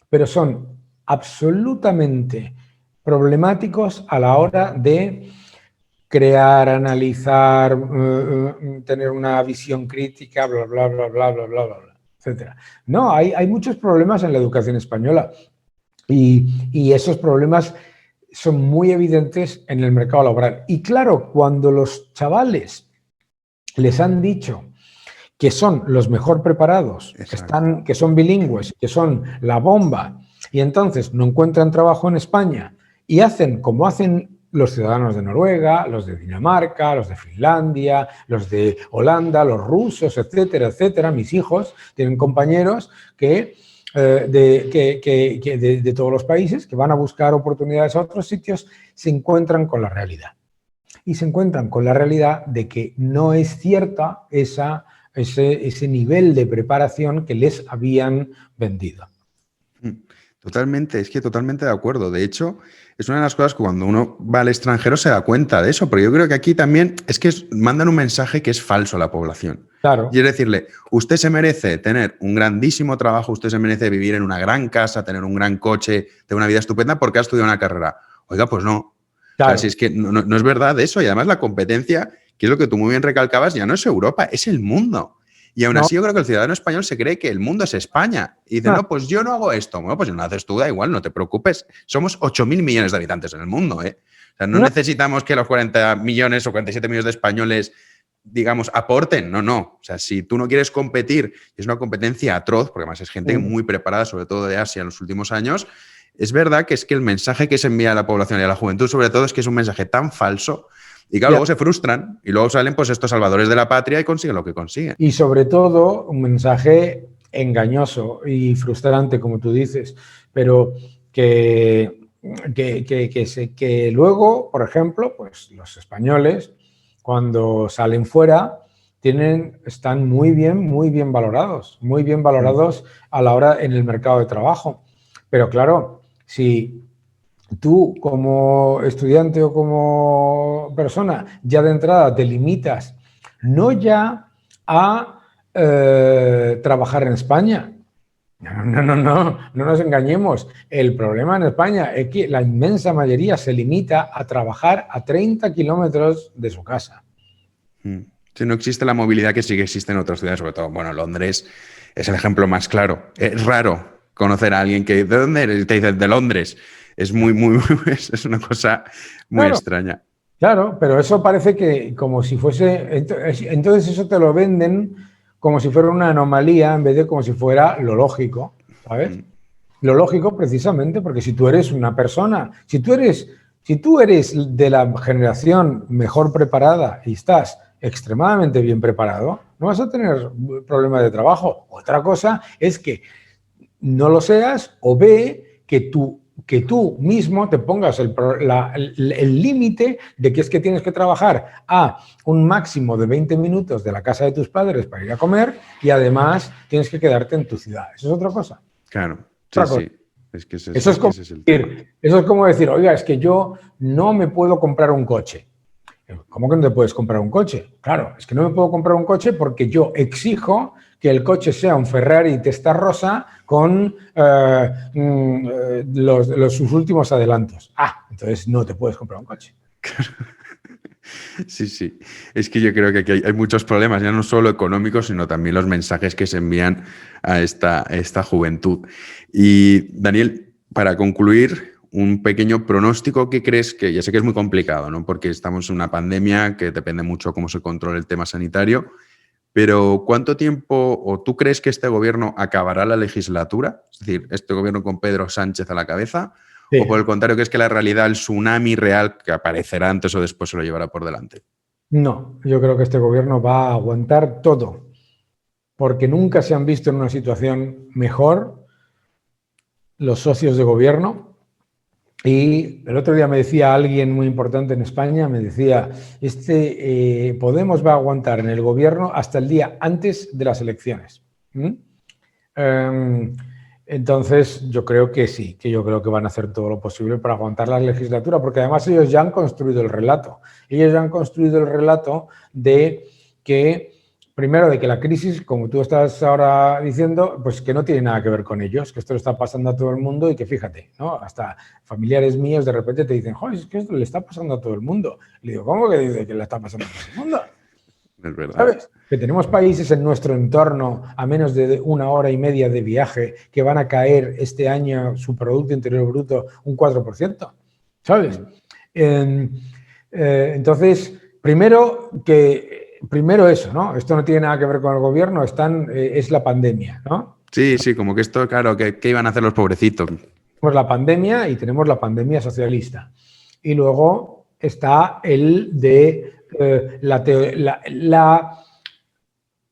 pero son absolutamente problemáticos a la hora de crear, analizar, tener una visión crítica, bla, bla, bla, bla, bla, bla, bla, etc. No, hay muchos problemas en la educación española y esos problemas son muy evidentes en el mercado laboral. Y claro, cuando los chavales les han dicho que son los mejor preparados, que son bilingües, que son la bomba, y entonces no encuentran trabajo en España y hacen como hacen los ciudadanos de Noruega, los de Dinamarca, los de Finlandia, los de Holanda, los rusos, etcétera, etcétera. Mis hijos tienen compañeros que de todos los países que van a buscar oportunidades a otros sitios, se encuentran con la realidad. Y se encuentran con la realidad de que no es cierta ese nivel de preparación que les habían vendido. Totalmente, es que totalmente de acuerdo. De hecho, es una de las cosas que cuando uno va al extranjero se da cuenta de eso, pero yo creo que aquí también es que mandan un mensaje que es falso a la población. Claro. Y es decirle, usted se merece tener un grandísimo trabajo, usted se merece vivir en una gran casa, tener un gran coche, tener una vida estupenda porque ha estudiado una carrera. Oiga, pues no. Claro. O sea, si es que no es verdad eso. Y además la competencia, que es lo que tú muy bien recalcabas, ya no es Europa, es el mundo. Y aún así yo creo que el ciudadano español se cree que el mundo es España. Y dice, no, pues yo no hago esto. Bueno, pues si no lo haces tú, da igual, no te preocupes. Somos 8.000 millones de habitantes en el mundo, ¿eh? O sea, no necesitamos que los 40 millones o 47 millones de españoles, digamos, aporten. No, no. O sea, si tú no quieres competir, y es una competencia atroz, porque además es gente muy preparada, sobre todo de Asia en los últimos años, es verdad que es que el mensaje que se envía a la población y a la juventud, sobre todo, es que es un mensaje tan falso. Y claro, luego se frustran y luego salen pues estos salvadores de la patria y consiguen lo que consiguen. Y sobre todo un mensaje engañoso y frustrante, como tú dices, pero que luego, por ejemplo, pues los españoles, cuando salen fuera, están muy bien valorados a la hora en el mercado de trabajo. Pero claro, si tú como estudiante o como persona ya de entrada te limitas no ya a trabajar en España. No nos engañemos. El problema en España es que la inmensa mayoría se limita a trabajar a 30 kilómetros de su casa. Si no existe la movilidad que sí que existe en otras ciudades, sobre todo, bueno, Londres es el ejemplo más claro. Es raro conocer a alguien que, ¿de dónde eres? Y te dice, de Londres. Es es una cosa muy extraña. Claro, pero eso parece que como si fuese... Entonces eso te lo venden como si fuera una anomalía en vez de como si fuera lo lógico, ¿sabes? Lo lógico precisamente porque si tú eres una persona, si tú eres de la generación mejor preparada y estás extremadamente bien preparado, no vas a tener problemas de trabajo. Otra cosa es que no lo seas o ve que tú mismo te pongas el límite de que es que tienes que trabajar a un máximo de 20 minutos de la casa de tus padres para ir a comer y además tienes que quedarte en tu ciudad. Eso es otra cosa. Claro, sí. Es que eso es como decir, oiga, es que yo no me puedo comprar un coche. ¿Cómo que no te puedes comprar un coche? Claro, es que no me puedo comprar un coche porque yo exijo que el coche sea un Ferrari Testarossa con sus últimos adelantos. Entonces no te puedes comprar un coche. Sí. Es que yo creo que aquí hay muchos problemas, ya no solo económicos, sino también los mensajes que se envían a esta juventud. Y Daniel, para concluir, un pequeño pronóstico que crees que, ya sé que es muy complicado, ¿no? Porque estamos en una pandemia que depende mucho cómo se controle el tema sanitario, pero ¿cuánto tiempo o tú crees que este gobierno acabará la legislatura? Es decir, este gobierno con Pedro Sánchez a la cabeza, sí. ¿O por el contrario, crees que la realidad, el tsunami real que aparecerá antes o después se lo llevará por delante? No, yo creo que este gobierno va a aguantar todo, porque nunca se han visto en una situación mejor los socios de gobierno. Y el otro día me decía alguien muy importante en España, me decía, Podemos va a aguantar en el gobierno hasta el día antes de las elecciones. Entonces, yo creo que sí, que yo creo que van a hacer todo lo posible para aguantar la legislatura, porque además ellos ya han construido el relato. Ellos ya han construido el relato de que... Primero, de que la crisis, como tú estás ahora diciendo, pues que no tiene nada que ver con ellos, que esto le está pasando a todo el mundo y que fíjate, ¿no? Hasta familiares míos de repente te dicen, joder, es que esto le está pasando a todo el mundo. Y le digo, ¿cómo que dice que le está pasando a todo el mundo? Es verdad. ¿Sabes? Que tenemos países en nuestro entorno a menos de 1 hora y media de viaje que van a caer este año su Producto Interior Bruto un 4%, ¿sabes? Entonces, Primero eso, ¿no? Esto no tiene nada que ver con el gobierno, es la pandemia, ¿no? Sí, como que esto, claro, ¿qué iban a hacer los pobrecitos? Tenemos la pandemia y tenemos la pandemia socialista. Y luego está el de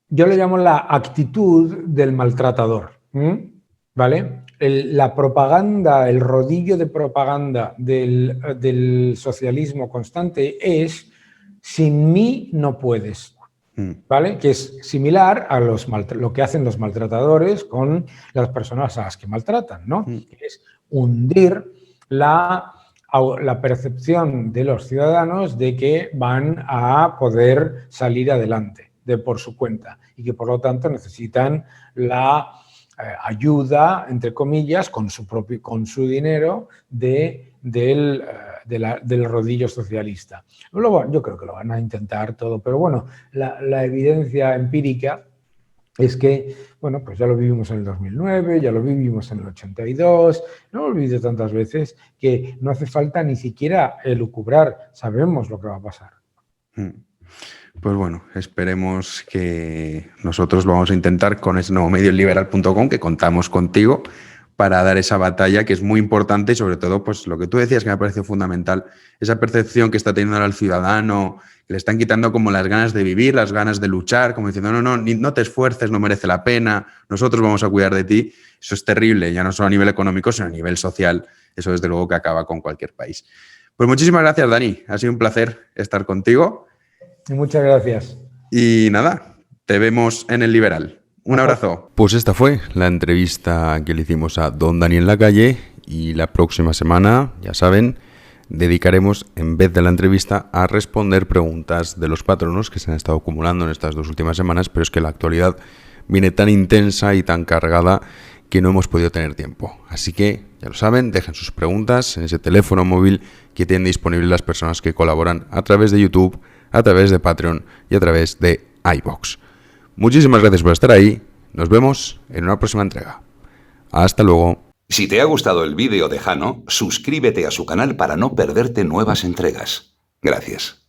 yo le llamo la actitud del maltratador, ¿vale? La propaganda, el rodillo de propaganda del socialismo constante es: sin mí no puedes. ¿vale? Que es similar a lo que hacen los maltratadores con las personas a las que maltratan, ¿no? Que es hundir la percepción de los ciudadanos de que van a poder salir adelante por su cuenta y que por lo tanto necesitan la ayuda, entre comillas, con su dinero del rodillo socialista. Luego, yo creo que lo van a intentar todo, pero bueno, la evidencia empírica es que, bueno, pues ya lo vivimos en el 2009, ya lo vivimos en el 82, no lo olvido tantas veces que no hace falta ni siquiera elucubrar, sabemos lo que va a pasar. Pues bueno, esperemos que nosotros lo vamos a intentar con ese nuevo medio, elliberal.com, que contamos contigo para dar esa batalla que es muy importante y sobre todo, pues lo que tú decías que me parece fundamental, esa percepción que está teniendo ahora el ciudadano, que le están quitando como las ganas de vivir, las ganas de luchar, como diciendo, no te esfuerces, no merece la pena, nosotros vamos a cuidar de ti. Eso es terrible, ya no solo a nivel económico, sino a nivel social. Eso desde luego que acaba con cualquier país. Pues muchísimas gracias, Dani. Ha sido un placer estar contigo. Muchas gracias. Y nada, te vemos en El Liberal. Un abrazo. Pues esta fue la entrevista que le hicimos a don Dani en la calle y la próxima semana, ya saben, dedicaremos, en vez de la entrevista, a responder preguntas de los patronos que se han estado acumulando en estas 2 últimas semanas, pero es que la actualidad viene tan intensa y tan cargada que no hemos podido tener tiempo. Así que, ya lo saben, dejen sus preguntas en ese teléfono móvil que tienen disponible las personas que colaboran a través de YouTube, a través de Patreon y a través de iVoox. Muchísimas gracias por estar ahí. Nos vemos en una próxima entrega. Hasta luego. Si te ha gustado el vídeo de Jano, suscríbete a su canal para no perderte nuevas entregas. Gracias.